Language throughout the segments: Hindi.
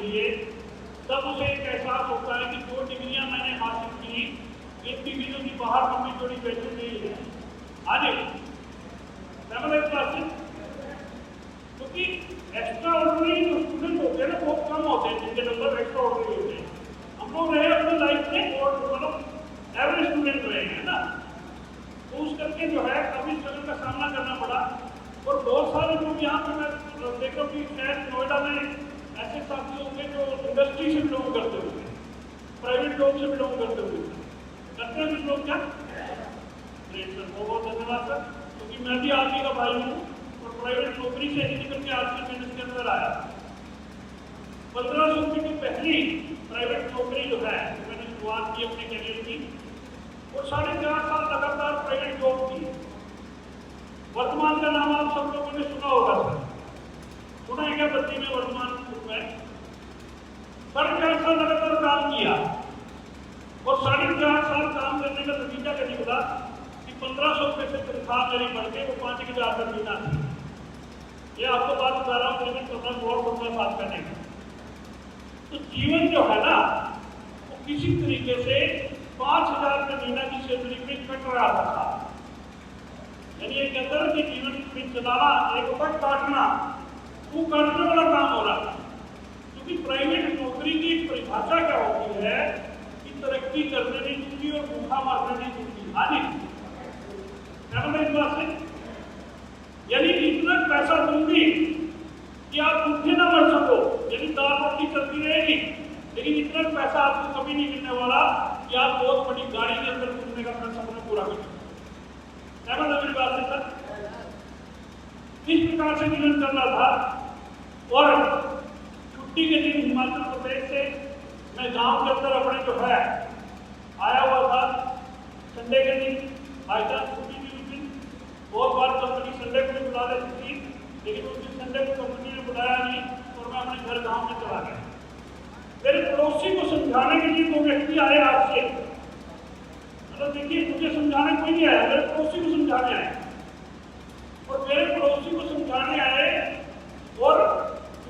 लिए, तब उसे एक एहसास होता है कि जो डिग्रियां मैंने हासिल की, एक डिग्री की बाहर लंबी जोड़ी वैल्यू नहीं है। आगे क्योंकि एक्स्ट्रा ऑर्डिनरी जो स्टूडेंट होते हैं ना बहुत कम होते हैं, जिनके नंबर एक्स्ट्रा ऑर्डिनरी होते हैं। हम लोग रहे अपनी लाइफ में और मतलब एवरेज स्टूडेंट रहे हैं ना, तो उस करके जो है काफी स्ट्रगल का सामना करना पड़ा। और बहुत सारे लोग यहाँ पे मैं देख रहा हूँ कि शायद नोएडा में ऐसे साथी होंगे जो इंडस्ट्री से बिलोंग करते हुए, प्राइवेट जॉब से बिलोंग करते हुए करते हैं कुछ लोग क्या। ग्रेट सर, बहुत बहुत धन्यवाद सर, क्योंकि मैं भी आप ही का भाई हूँ और प्राइवेट नौकरी से ही निकल के आज के बिजनेस के अंदर आया। 1500 रुपये की पहली प्राइवेट नौकरी जो है मैंने शुरुआत की अपने करियर की, और 4.5 साल लगातार प्राइवेट जॉब की। वर्तमान का नाम आप सब लोगों ने सुना होगा सर, सुना है क्या बच्ची में वर्तमान में 4.5 साल लगातार काम किया, और 4.5 साल काम करने का नतीजा क्या निकला कि 1500 रुपये से तनख्वाह मेरी बढ़ के वो 5,000 का महीना थी। ये आपको बात बता रहा हूँ, लेकिन 15 साल का नहीं। तो जीवन जो है ना वो किसी तरीके से 5,000 के महीना की सैलरी पे कट रहा था। यानी ये कहता है कि जीवन में चलाना एक होता है काटना, वो काटने वाला काम हो रहा था। क्योंकि प्राइवेट नौकरी की परिभाषा क्या होती है कि तरक्की करने नहीं दूंगी और भूखा मारने नहीं दूंगी। हाँ जी, क्या मतलब इस बात से? यानी इतना पैसा दूंगी कि आप भूखे ना मर सको, यानी दाल रोटी चलती रहेगी, लेकिन इतना पैसा आपको कभी नहीं मिलने वाला कि आप बहुत बड़ी गाड़ी के अंदर घूमने का अपना सपना पूरा कर सको। क्या मतलब मेरी बात है सर? इस प्रकार से जीवन चल रहा था। और छुट्टी के दिन हिमाचल प्रदेश से मैं गांव के अंदर अपने जो है आया हुआ था। संडे के दिन बाई चांस छुट्टी थी उस दिन। बहुत बार कंपनी संडे को भी बुला लेती थी, लेकिन उस दिन संडे को कंपनी ने बुलाया नहीं और मैं अपने घर गांव में चला गया। मेरे पड़ोसी को समझाने के लिए 2 व्यक्ति आए आपसे, मतलब देखिए मुझे समझाने कोई नहीं आया, मेरे पड़ोसी को समझाने आए। और मेरे पड़ोसी को समझाने आए और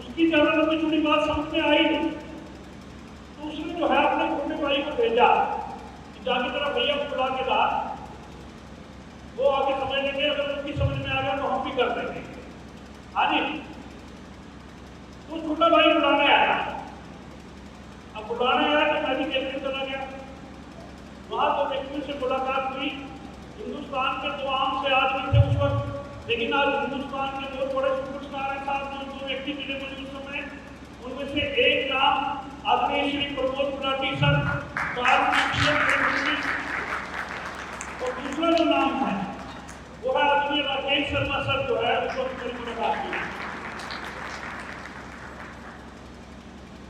उसकी ज्यादा लंबी चौड़ी बात समझ में आई नहीं, तो उसने जो है अपने छोटे भाई को भेजा कि जाके तेरा भैया को बुला के ला, वो आगे समझ लेंगे, अगर उनकी समझ में आ गया तो हम भी कर देंगे। हाँ जी, तो छोटा भाई बुलाने आया। अब बुलाने आया तो मैं भी देखने चला गया। वहां तो व्यक्तियों से मुलाकात हुई। हिंदुस्तान के 2 आम से आदमी थे उस वक्त, लेकिन आज हिंदुस्तान के 2 बड़े सुपरस्टार हैं साहब, जो 2 व्यक्ति मिले मुझे उस समय। उनमें से एक नाम आदरणीय श्री प्रमोद गुलाटी सर, और दूसरा जो नाम है वो है आदरणीय राकेश शर्मा सर, जो है उसको मेरी मुलाकात हुई।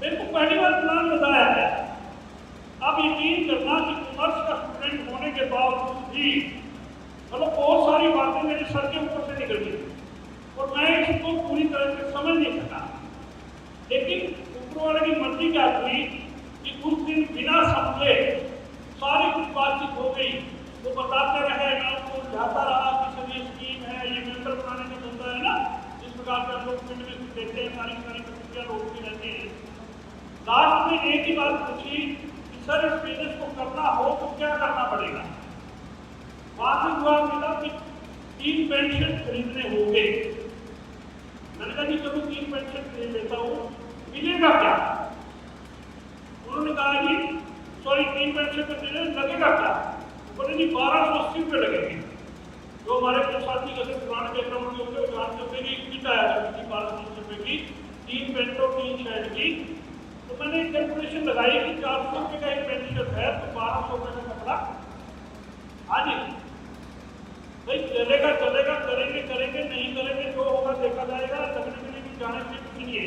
मेरे को पहली बार प्लान बताया है। आप यकीन करना कि कॉमर्स का स्टूडेंट होने के बावजूद भी मतलब बहुत सारी बातें मेरे सर के ऊपर से निकल गई और मैं इसको पूरी तरह से समझ नहीं सका। लेकिन ऊपर वाले की मर्जी क्या हुई कि उस दिन बिना समझे सारी कुछ बातचीत हो गई। वो बताते रहे, मैं उसको उलझाता रहा कि सर ये स्कीम है, ये मेंबर बनाने का धंधा है ना, जिस प्रकार से हम लोग फील्ड में देते हैं, सारी प्रतिक्रिया लोग भी रहती है। लास्ट में एक ही बात पूछी कि सर इस बिजनेस को करना हो तो क्या करना पड़ेगा। वहां से जवाब मिला कि 3 पेंशन खरीदने होंगे। मैंने कहा कि चलो 3 पेंशन खरीद लेता हूँ, मिलेगा क्या? उन्होंने कहा जी सॉरी 3 पेंशन का लगेगा क्या? बोले जी 1280 रुपये लगेंगे। जो हमारे कुछ साथी जैसे पुराने बैकग्राउंड के होंगे जानते होंगे कि किट आया करती थी 1200 रुपये की, 3 पेंटो 3 शर्ट की। तो मैंने कैलकुलेशन लगाई कि 400 रुपये का एक पेंशन है तो 1200 रुपये का कपड़ा। हाँ जी भाई, चलेगा चलेगा, करेंगे करेंगे, नहीं करेंगे जो होगा देखा जाएगा, लगने के लिए भी जाने से कुछ नहीं है।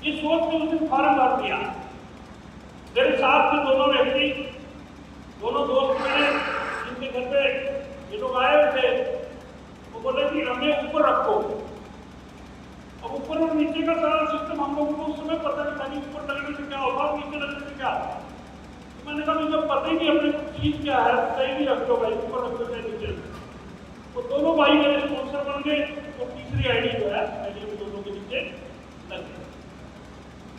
ये सोच के उसने फॉर्म भर दिया। मेरे साथ में दोनों व्यक्ति, दोनों दोस्त मेरे, जिनके घर पे ये लोग आए हुए थे, वो बोले कि हमें ऊपर रखो। अब ऊपर और नीचे का सारा सिस्टम हम लोगों को उस समय पता नहीं था कि ऊपर लगने से क्या होगा और नीचे लगने से क्या होगा। तो मैंने कहा जब पता ही नहीं अपने चीज क्या है सही भी रख लो भाई, ऊपर रख लो चाहे नीचे। तो दोनों भाई मेरे स्पॉन्सर बन गए और तीसरी आईडी जो है आईडी में दोनों के नीचे लग गई।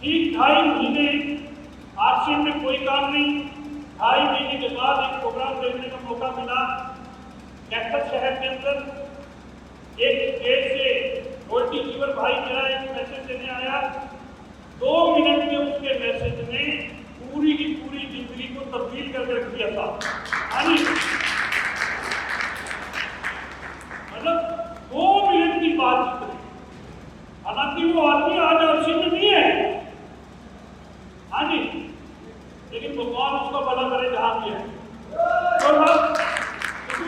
ठीक 2.5 महीने आरसीएम में कोई काम नहीं। 2.5 महीने के बाद एक प्रोग्राम देखने का मौका मिला कैक्टस शहर के अंदर। एक स्टेज से वोल्टी जीवन भाई मेरा एक मैसेज देने आया। 2 मिनट में उसके मैसेज ने पूरी की पूरी जिंदगी को तब्दील करके रख दिया था। मतलब 2 मिनट की बातचीत रही। हालांकि वो आदमी आज आरसीएम में नहीं है, हाँ जी, लेकिन भगवान उसका भला करे जहां भी है। तो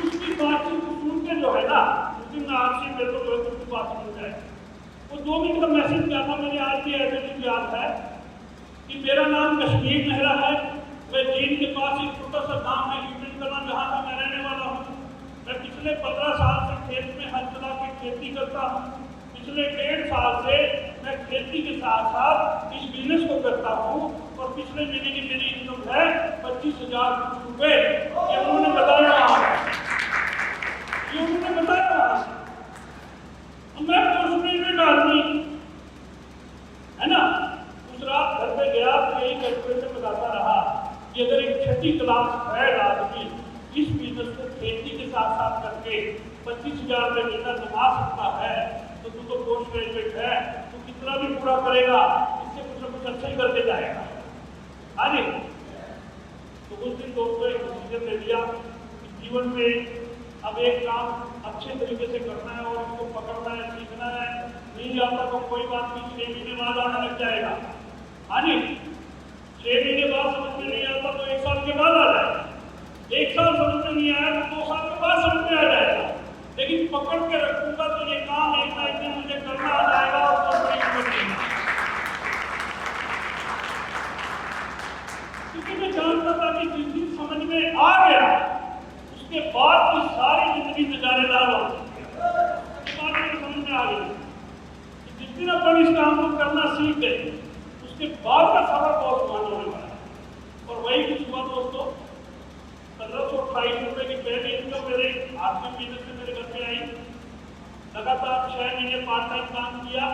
उसकी बातचीत सुन के जो है ना, उस दिन आरसीएम मेरे को जो है बात सुन जाए। वो 2 मिनट का मैसेज क्या था, मुझे आज भी ऐसे याद है कि मेरा नाम कश्मीर मेहरा है। मैं जींद के पास एक छोटा सा गांव है यूनियन कला, जहाँ का मैं रहने वाला हूँ। मैं पिछले 15 साल से खेत में हल चला के खेती करता हूँ। पिछले 1.5 साल से मैं खेती के साथ साथ इस बिजनेस को करता हूँ और पिछले महीने की मेरी इनकम है 25,000 रुपए। ये उन्होंने बताया, ये उन्होंने बताया। मैं पोस्टग्रेजुएट आदमी है ना, उस रात घर पे गया तो यही कैलकुलेशन बताता रहा कि अगर एक 6ठी क्लास फेल आदमी इस बिजनेस को खेती के साथ साथ करके 25,000 रुपये महीना कमा सकता है, तो तू तो पोस्ट ग्रेजुएट है, तू कितना भी पूरा करेगा इससे कुछ ना कुछ अच्छा ही करके जाएगा। हाँ जी, तो उस दिन दोस्तों एक डिसीजन ले लिया कि जीवन में अब एक काम अच्छे तरीके से करना है और उसको पकड़ना है, सीखना है। नहीं आता तो कोई बात नहीं, 6 महीने बाद आने लग जाएगा। हाँ जी, 6 महीने बाद समझ में नहीं आता तो 1 साल के बाद आ जाएगा। 1 साल समझ में नहीं आया तो 2 साल के बाद समझ में आ जाएगा। लेकिन पकड़ के रखूंगा तो ये काम एक ना एक दिन मुझे करना आ जाएगा और तो बड़ी हिम्मत नहीं। क्योंकि मैं जानता था कि जिस दिन समझ में आ गया उसके बाद की सारी जिंदगी नजारेदार होती है। समझ में आ गई कि जिस दिन अपन इस काम को करना सीख गए उसके बाद का सफर बहुत मान होने वाला है। और वही कुछ हुआ दोस्तों, 1528 रुपए की पहली इनकम मेरे आर्थिक बिजनेस से मेरे घर में आई। लगातार 6 महीने पार्ट टाइम काम किया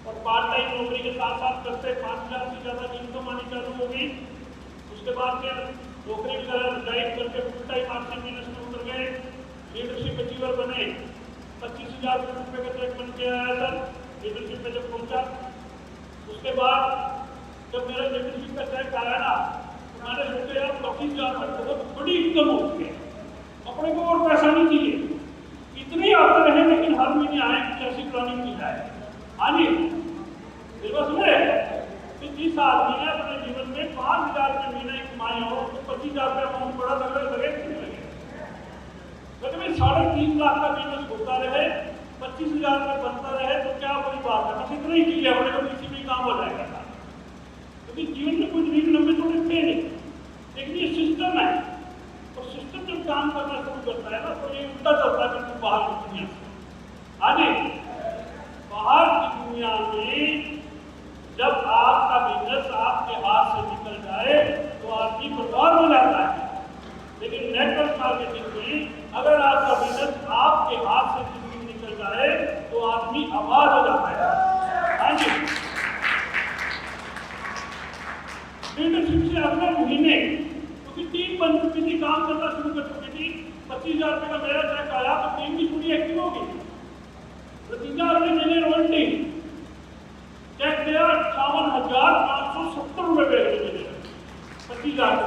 और पार्ट टाइम नौकरी के साथ साथ करते 5,000 से ज्यादा की इनकम आनी चालू हो गई। उसके बाद फिर नौकरी वगैरह रिजाइन करके फुल टाइम आर्थिक बिजनेस में उतर गए। लीडरशिप अचीवर बने। 25,000 रुपए का चेक बन के आया सर लीडरशिप में जब पहुंचा। उसके बाद जब मेरा लीडरशिप का चेक आया ना, मैंने सोचा यार 25,000 बहुत बड़ी इनकम होती है, अपने को और पैसा नहीं चाहिए, इतने आते रहे लेकिन हर महीने आए कुछ ऐसी प्लानिंग की जाए। हाँ जी, बस में जिस आदमी ने अपने जीवन में 5,000 रुपये महीने कमाए हो तो 25,000 रुपये अमाउंट बड़ा लगे नहीं लगे। लेकिन 3.5 लाख का बिजनेस होता रहे, 25,000 रुपये बनता रहे तो क्या बड़ी बात है। बस इतना ही चाहिए, अपने को किसी भी काम हो जाएगा। क्योंकि जीवन में कुछ नींद लंबे थोड़े थे नहीं, लेकिन ये सिस्टम है और सिस्टम जब काम करना शुरू करता है ना तो ये उल्टा चलता है बिल्कुल बाहर की दुनिया से। आगे बाहर की दुनिया में जब आपका बिजनेस आपके हाथ से निकल जाए तो आदमी बर्बाद हो जाता है। लेकिन नेटवर्क मार्केटिंग में अगर आपका बिजनेस आपके हाथ से निकल जाए तो आदमी आबाद हो जाता है। हाँ जी, लीडरशिप से अगले महीने क्योंकि टीम बन चुकी थी, काम करना शुरू कर चुकी थी। 25,000 रुपये का मेरा चेक आया तो टीम की पूरी एक्टिव हो गई। नतीजा अगले महीने रॉयल्टी चेक दिया 58,570 रुपये मिले 25,000 का।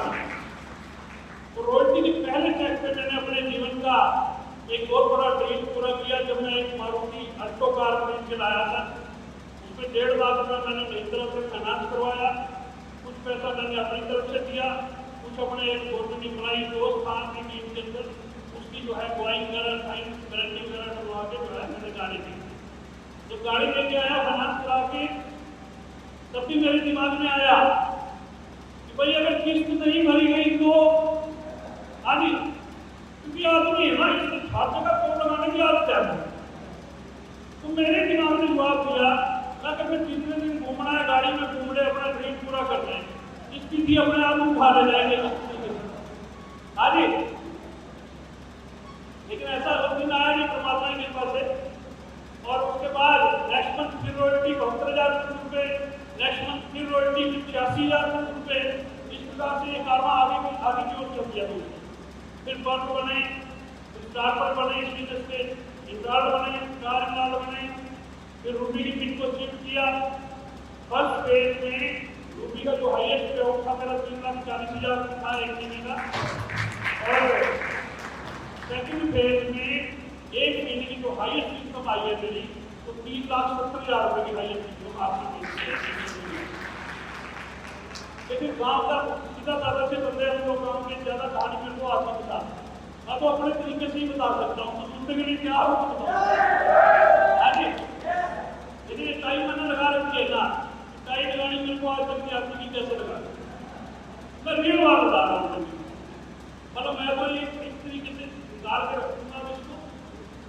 तो रॉयल्टी के पहले चेक पे मैंने अपने जीवन का एक बहुत बड़ा ड्रीम पूरा किया जब मैं एक मारुति अल्टो कार खरीद के लाया था। उसमें 1.5 लाख रुपये मैंने मेरी तरफ से फाइनेंस करवाया, कुछ पैसा मैंने अपनी तरफ से दिया, कुछ अपने एक गवर्नमेंट एम्प्लॉई दोस्त था अपनी टीम के अंदर, उसकी जो है ड्राइंग वगैरह साइन गारंटी वगैरह करवा के जो है मैंने गाड़ी दी। जब गाड़ी लेके आया फाइनेंस करा के तब भी मेरे दिमाग में आया कि भाई अगर किस्त नहीं भरी गई तो आदि, क्योंकि आदमी है ना इसमें हर जगह कोड लगाने की आदत है। तो मेरे दिमाग ने जवाब दिया ना कि मैं जितने दिन घूमना है गाड़ी में घूम ले, अपना ड्रीम पूरा कर लें, इसकी भी अपने आप उठा ले जाएंगे आदि। लेकिन ऐसा उस दिन आया नहीं परमात्मा की कृपा से। और उसके बाद नेक्स्ट मंथ फिर रॉयल्टी 72,000 रुपये, नेक्स्ट मंथ 40,000 रुपये इस प्रकार से ये कारवा आगे की ओर चल दिया। फिर बर्फ बने, स्टार्टर बने, इस बिजनेस के इंट्राड बने, कार इंट्राड बने, फिर रूबी की पिन को शिफ्ट किया। फर्स्ट फेज में रूबी का जो हाईएस्ट पे था मेरा 3,40,000 था एक महीने का, और सेकंड फेज में एक महीने की जो हाईएस्ट इनकम आई है मेरी, तो 3,70,000 रुपये की हाईएस्ट इनकम आपकी। लेकिन गाँव का सीधा साधा से बंदे हैं जो गाँव में ज़्यादा कहानी मेरे को आती बता, मैं तो अपने तरीके से ही बता सकता हूँ, तो सुनने के लिए क्या हो यदि टाइम मैंने लगा रखी है ना, टाइम लगानी मेरे को आज तक आती नहीं, कैसे लगा मैं रियल बात बता रहा हूँ। मतलब मैं तो ये इस तरीके से डाल के रखूँगा इसको,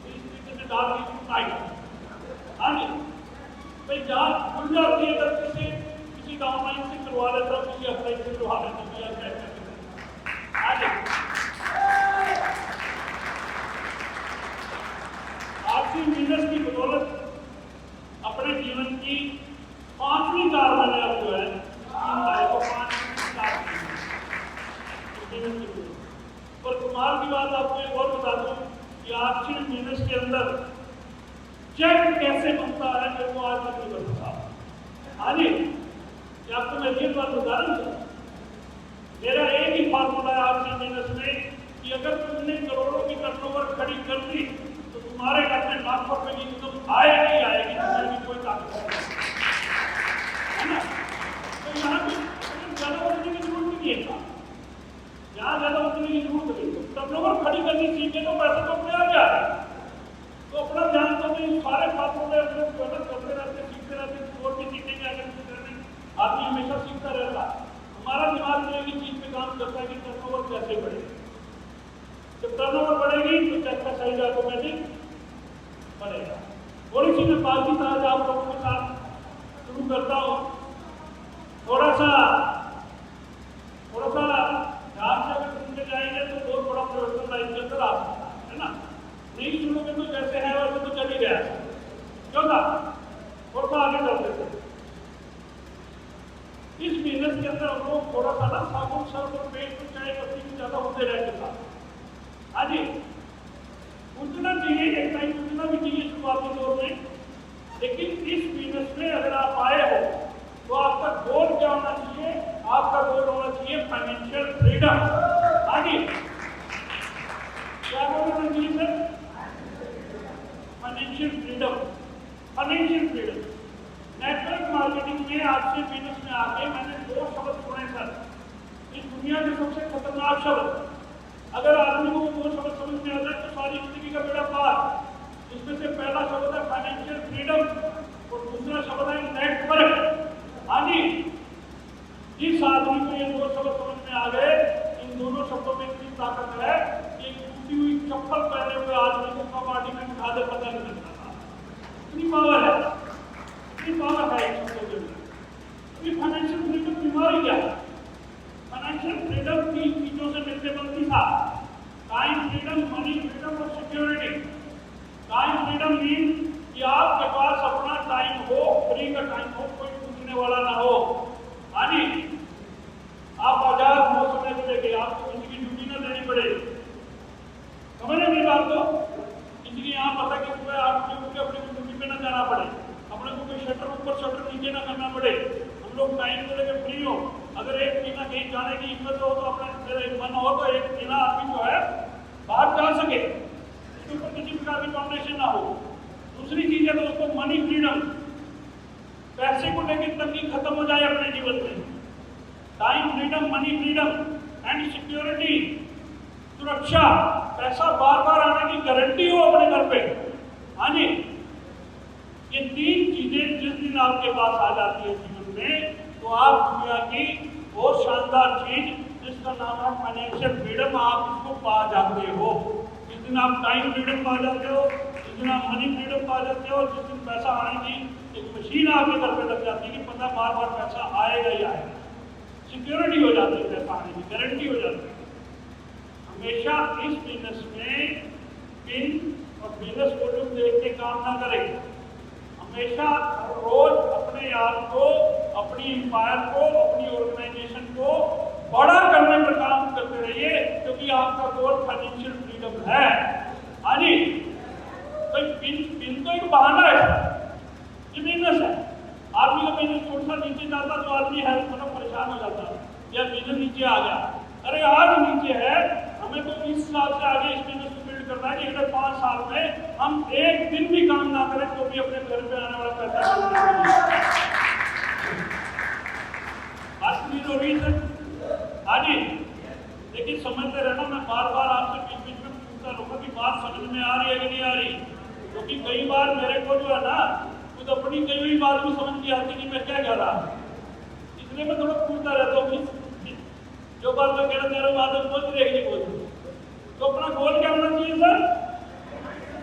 इस तरीके से डाल के टाइम। हाँ जी भाई, जाँच खुल जाती है अगर किसी गाँव में से करवा लेता, किसी अप्लाई से करवा लेता। आर्थिक बिजनेस की बदौलत अपने जीवन की 5वीं कार मैंने अब जो है 5वीं कार और कमाल की बात आपको एक और बता दूं कि आर्थिक बिजनेस के अंदर चेक कैसे बनता है मेरे को आज तक नहीं बता। हाँ जी, क्या आपको मैं ये बात बता रहा हूँ, मेरा एक ही फार्मूला है आर्थिक बिजनेस में कि अगर तुमने करोड़ों की टर्नओवर खड़ी कर दी तो तुम्हारे घर में लाखों रुपए की इनकम आए नहीं आएगी, तुम्हारी कोई ताकत है ना। तो यहाँ पे ज्यादा उठने की जरूरत नहीं है, यहाँ ज्यादा उठने की जरूरत नहीं। टर्नओवर खड़ी करनी सीखे तो पैसे तो अपने आ जाए। तो अपना ध्यान तो नहीं, सारे फार्मूले अपने मेहनत करते रहते, सीखते रहते, और भी सीखेंगे आगे करने, आदमी हमेशा सीखता रहता। हमारा दिमाग जो एक ही चीज पे काम करता है कि टर्नओवर कैसे बढ़ेगा। जब टर्नओवर बढ़ेगी तो चेक का साइज ऑटोमेटिक बढ़ेगा। थोड़ी सी मैं बातचीत आज आप लोगों के साथ शुरू करता हूँ। थोड़ा सा ध्यान से अगर सुनते जाएंगे तो बहुत बड़ा परिवर्तन लाइफ के अंदर आ सकता है ना। नहीं सुनोगे तो जैसे है वैसे तो चल ही गया, क्यों था थोड़ा सा आगे चलते थे। इस बिजनेस के अंदर हम लोग थोड़ा सा ना साबुन सर्फ और पेट में चाय पत्ती भी ज्यादा होते रहते था। हाँ जी, उतना चाहिए, एक टाइम उतना भी चाहिए शुरुआती दौर में, लेकिन इस बिजनेस में अगर आप आए हो तो आपका गोल क्या होना चाहिए? आपका गोल होना चाहिए फाइनेंशियल फ्रीडम। हाँ जी, क्या बोलना चाहिए sir? Financial freedom. Financial freedom network marketing में आज से बिजनेस में आके मैंने 2 शब्द सुने सर, इस दुनिया के सबसे खतरनाक शब्द। अगर आदमी को 2 शब्द समझ में आ जाए तो सारी जिंदगी का बेड़ा पार। इसमें से पहला शब्द है फाइनेंशियल फ्रीडम और दूसरा शब्द है नेटवर्क। हाँ जी, जिस आदमी को ये 2 शब्द समझ में आ गए, इन दोनों शब्दों में इतनी ताकत है कि टूटी हुई चप्पल पहने हुए आदमी को कबाड़ी में उठा दे, पता नहीं चलता था। इतनी पावर है, इतनी पावर है इन शब्दों के अंदर। ये फाइनेंशियल फ्रीडम बीमारी क्या है? फाइनेंशियल फ्रीडम 3 चीजों से मिलकर बनती था: टाइम फ्रीडम, मनी फ्रीडम और सिक्योरिटी। टाइम फ्रीडम मीन कि आपके पास अपना टाइम हो, फ्री का टाइम हो, कोई पूछने वाला ना हो। हाँ जी, आप आजाद हो समय से लेके आपको किसी की ड्यूटी ना देनी पड़े। समझे मेरी बात को? किसी की यहाँ पता कि सुबह 8 बजे उठ के अपने को ड्यूटी पे ना जाना पड़े, अपने को कोई शटर ऊपर शटर नीचे ना करना पड़े। हम लोग टाइम को लेकर फ्री हो। अगर एक महीना कहीं जाने की हिम्मत हो तो अपने मेरा मन हो तो एक महीना आदमी जो है बाहर जा सके, इसके ऊपर किसी प्रकार की कॉम्बिनेशन ना हो। दूसरी चीज है दोस्तों मनी फ्रीडम, पैसे को लेकर तंगी खत्म हो जाए अपने जीवन में। Time freedom, money freedom and security, सुरक्षा, पैसा बार बार आने की गारंटी हो अपने घर पे। हाँ जी, ये 3 चीजें जिस दिन आपके पास आ जाती है जीवन में, तो आप दुनिया की बहुत शानदार चीज जिसका नाम है फाइनेंशियल फ्रीडम, आप इसको पा जाते हो। जिस दिन आप टाइम फ्रीडम पा जाते हो, जिस दिन आप मनी फ्रीडम पा जाते हो, जिस दिन पैसा आने की एक मशीन आपके घर पे लग जाती है कि पता बार बार पैसा आएगा ही आएगा, सिक्योरिटी हो जाती है, पैसा आने की गारंटी हो जाती है। हमेशा इस बिजनेस में पिन और बिजनेस वॉल्यूम देख के काम ना करें। हमेशा रोज अपने आप को अपनी एम्पायर को, अपनी ऑर्गेनाइजेशन को बड़ा करने पर काम करते रहिए, क्योंकि आपका गोल फाइनेंशियल फ्रीडम है। हाँ जी, तो बिन तो एक बहाना है, ये बिजनेस है। आदमी का बिजनेस थोड़ा सा नीचे जाता तो आदमी है थोड़ा परेशान हो जाता, या बिजनेस नीचे आ गया, अरे आज नीचे है, हमें तो इस साल से आगे इस बिजनेस को बिल्ड करना है कि अगले 5 साल में हम एक दिन भी काम ना करें तो भी अपने घर पे आने वाला पैसा रीजन। हाँ जी, लेकिन समझते रहना, मैं बार बार आपसे बीच बीच में पूछता रहूंगा कि बात समझ में आ रही है कि नहीं आ रही, क्योंकि कई बार मेरे को जो है ना खुद अपनी कई हुई बात भी समझ नहीं आती कि मैं क्या कह रहा, इसलिए मैं थोड़ा पूछता रहता हूँ कि जो बात मैं कहना चाह रहा हूँ बाद में बोल नहीं बोलती। तो अपना गोल क्या होना चाहिए सर?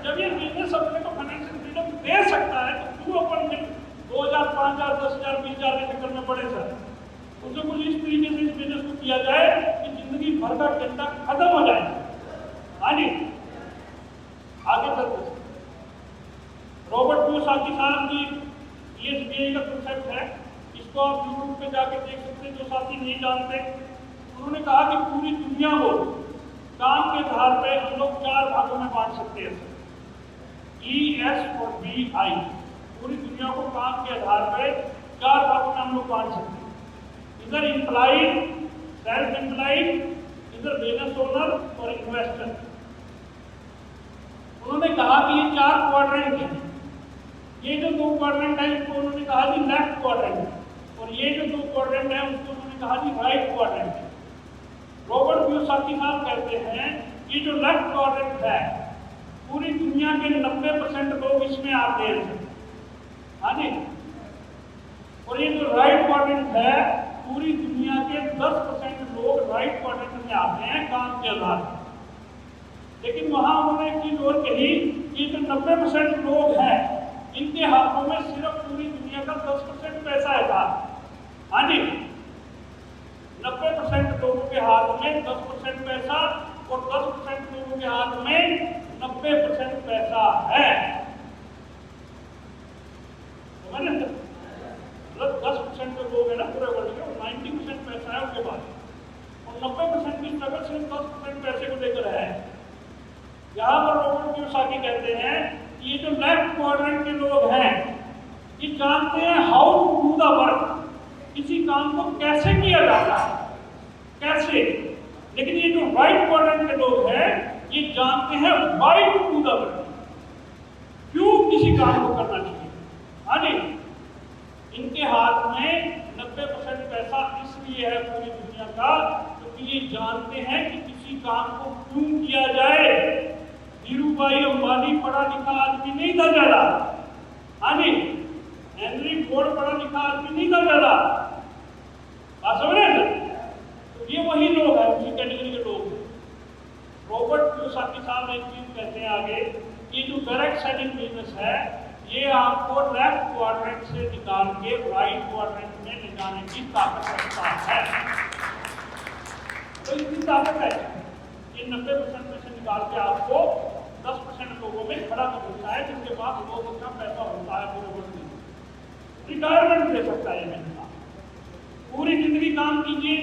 जब ये बिजनेस अपने को फाइनेंशियल फ्रीडम दे सकता है तो क्यों अपन 2000, 5000, 10,000, 20,000 के चक्कर में पड़े सर? उसे कुछ इस तरीके से इस बिजनेस को किया जाए कि जिंदगी भर का चिंता खत्म हो जाए। हाँ जी, आगे चलते रॉबर्ट कियोसाकी साहब की ESBI का कंसेप्ट है, इसको आप यूट्यूब पे जाके देख सकते हैं जो साथी नहीं जानते। उन्होंने कहा कि पूरी दुनिया को काम के आधार पे हम लोग 4 भागों में बांट सकते हैं, ESBI। पूरी दुनिया को काम के आधार पे 4 भागों में हम लोग बांट सकते हैं, इधर एम्प्लॉइड, सेल्फ एम्प्लॉइड, इधर बिजनेस ओनर और इन्वेस्टर। उन्होंने कहा कि ये 4 क्वाड्रेंट हैं, ये जो 2 क्वाड्रेंट है इसको उन्होंने कहा कि लेफ्ट क्वाड्रेंट, और ये जो 2 क्वाड्रेंट है उसको उन्होंने कहा कि राइट क्वाड्रेंट। रॉबर्ट कियोसाकी साहब कहते हैं कि जो लेफ्ट क्वाड्रेंट है पूरी दुनिया के 90% लोग इसमें आते हैं। हाँ जी, और ये जो राइट क्वाड्रेंट है पूरी दुनिया के 10% लोग राइट क्वाड्रेंट में आते हैं काम के आधार पर। लेकिन वहां उन्होंने एक चीज और कही कि जो 90% लोग हैं इनके हाथों में सिर्फ पूरी दुनिया का 10% पैसा है था। हाँ जी, 90% लोगों के हाथ में 10% पैसा और 10% लोगों के हाथ में 90% पैसा है। मतलब 10% जो लोग है ना पूरे वर्ल्ड के, 90% पैसा है उनके पास, और 90% की स्ट्रगल सिर्फ 10% पैसे को लेकर है। यहाँ पर रॉबर्ट कियोसाकी कहते हैं कि ये जो लेफ्ट क्वाड्रेंट के लोग हैं ये जानते हैं how to do the work, किसी काम को कैसे किया जाता है, कैसे। लेकिन ये जो राइट क्वाड्रेंट के लोग हैं ये जानते हैं why to do the work, क्यों किसी काम को करना चाहिए। हाँ जी, इनके हाथ में 90% पैसा इसलिए है पूरी दुनिया का क्योंकि ये जानते हैं कि किसी काम को क्यों किया जाए। धीरूभाई अंबानी पढ़ा लिखा आदमी नहीं था ज्यादा, हाँ जी, हेनरी फोर्ड पढ़ा लिखा आदमी नहीं था ज्यादा, बात समझ रहे हैं? तो ये वही लोग हैं, उसी कैटेगरी के लोग हैं। रॉबर्ट कियोसाकी साहब एक चीज कहते हैं आगे कि जो डायरेक्ट सेलिंग बिजनेस है ये आपको लेफ्ट क्वाड्रेंट से निकाल के राइट क्वाड्रेंट में ले जाने की ताकत रखता है। तो इतनी ताकत है कि 90% में से निकाल के आपको 10% लोगों में खड़ा कर देता है, जिसके पास लोगों का पैसा होता है पूरे वर्ल्ड में, रिटायरमेंट दे सकता है। पूरी जिंदगी काम कीजिए,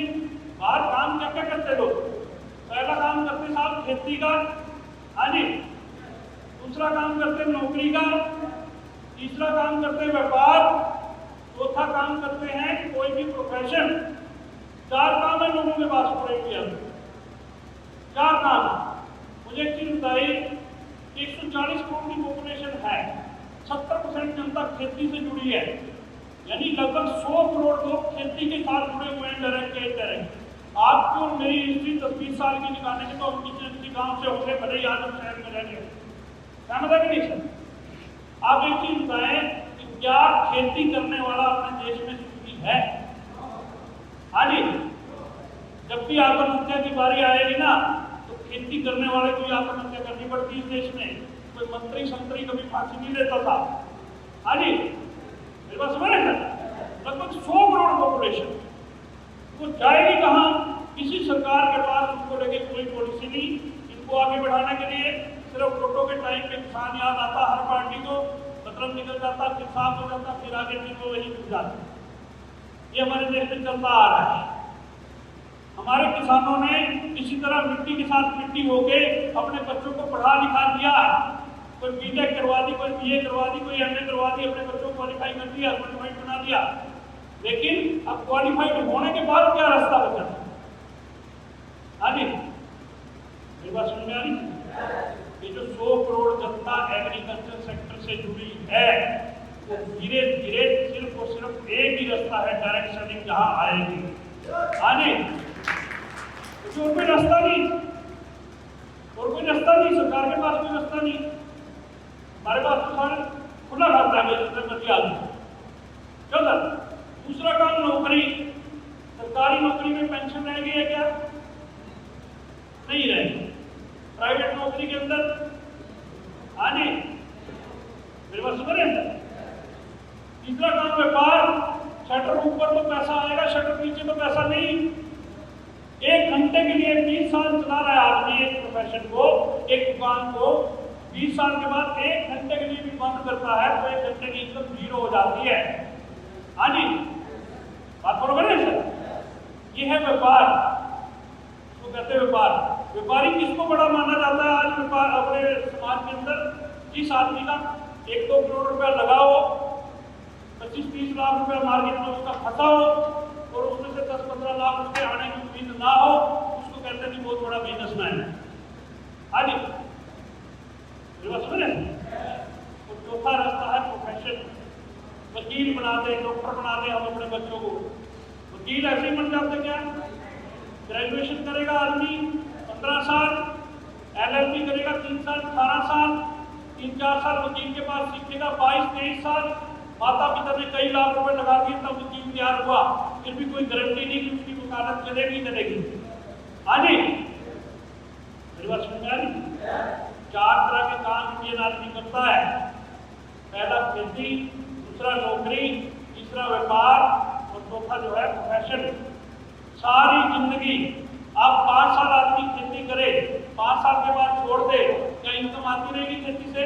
बाहर काम क्या क्या करते लोग? पहला काम करते साहब खेती का, हाँ जी, दूसरा काम करते नौकरी का, तीसरा काम करते हैं व्यापार, चौथा काम करते हैं कोई भी प्रोफेशन। 4 काम है लोगों के पास पूरे इंडिया में, 4 काम। मुझे एक चीज बताइए, 140 करोड़ की पॉपुलेशन है, 70% जनता खेती से जुड़ी है, यानी लगभग 100 करोड़ लोग खेती के साथ जुड़े हुए हैं, डायरेक्ट या इनडायरेक्ट। आपको और मेरी हिस्ट्री 10-20 साल की निकालने के तो हम किसी न किसी गाँव से होंगे, भले ही आज हम शहर में रहने, समझ है कि नहीं सर? आप एक चीज बताएं कि क्या खेती करने वाला अपने देश में सुखी है? हाँ जी, जब भी आत्महत्या की बारी आएगी ना तो खेती करने वाले को आत्महत्या करनी पड़ती है इस देश में। कोई मंत्री संतरी कभी फांसी नहीं लेता था। हाँ जी, मेरे पास समझ रहे हैं? लगभग 100 करोड़ पॉपुलेशन, वो जाएगी कहाँ? किसी सरकार के पास उनको लगे कोई पॉलिसी नहीं। इनको आगे बढ़ाने के लिए सिर्फ वोटों के टाइम पे किसान याद आता, हर पार्टी को मतलब निकल जाता, फिर साफ हो जाता, फिर आगे फिर वो वही मिल जाता। ये हमारे देश में चलता आ रहा है। हमारे किसानों ने किसी तरह मिट्टी के साथ मिट्टी होके अपने बच्चों को पढ़ा लिखा दिया, कोई बीटेक करवा दी, कोई बीए करवा दी, कोई एमए करवा दी, अपने बच्चों को क्वालिफाई कर दिया, क्वालिफाइड बना दिया। लेकिन अब क्वालिफाइड होने के बाद क्या रास्ता बचा? हाँ जी, मेरी बात समझ में आ रही? ये जो 100 करोड़ जनता एग्रीकल्चर सेक्टर से जुड़ी है, वो धीरे धीरे सिर्फ और सिर्फ एक ही रास्ता है, डायरेक्ट सेलिंग जहां आएगी। हाँ जी, और कोई रास्ता नहीं, और कोई रास्ता नहीं, सरकार के पास कोई रास्ता नहीं। हमारे पास तो सारे खुला खाता है, जितने मर्जी आदमी। चलो दूसरा काम, नौकरी। सरकारी नौकरी में पेंशन रहेगी है क्या? नहीं रहेगी। प्राइवेट नौकरी के अंदर हाँ जी, मेरे पास सुन रहे हैं। तीसरा काम, व्यापार। शटर ऊपर तो पैसा आएगा, शटर नीचे तो पैसा नहीं। 1 घंटे के लिए 20 साल चला रहा है आदमी एक प्रोफेशन को, एक दुकान को, 20 साल के बाद 1 घंटे के लिए भी बंद करता है तो 1 घंटे की इनकम 0 हो जाती है। हाँ जी, बात बरोबर है सर? ये है व्यापार, तो कहते हैं व्यापार। व्यापारी किसको बड़ा माना जाता है आज व्यापार अपने समाज के अंदर? जिस आदमी का 1-2 करोड़ रुपया लगाओ, 25-30 लाख रुपया मार्केट में उसका फंसा हो और उसमें से 10-15 लाख रुपए आने की उम्मीद ना हो, उसको कहते हैं कि बहुत बड़ा बिजनेसमैन है। हाँ जी, समझ रहे? तो चौथा रास्ता है प्रोफेशन। वकील बना दे, डॉक्टर बना दे हम अपने बच्चों को। वकील ऐसे ही बन जाते क्या? ग्रेजुएशन करेगा आदमी 15 साल, LLB करेगा 3 साल, 18 साल, 3-4 साल वकील के पास सीखेगा, 22-23 साल। माता पिता ने कई लाख रुपए लगा दिए तब वकील तैयार हुआ, फिर भी कोई गारंटी नहीं कि उसकी वकालत चलेगी। हाँ जी, मेरी बात समझ में आ रही? 4 तरह के काम इंडियन आदमी करता है। पहला खेती, दूसरा नौकरी, तीसरा व्यापार और चौथा जो है प्रोफेशन। सारी जिंदगी आप 5 साल आदमी खेती करे, 5 साल के बाद छोड़ दे, क्या इनकम आती रहेगी खेती से?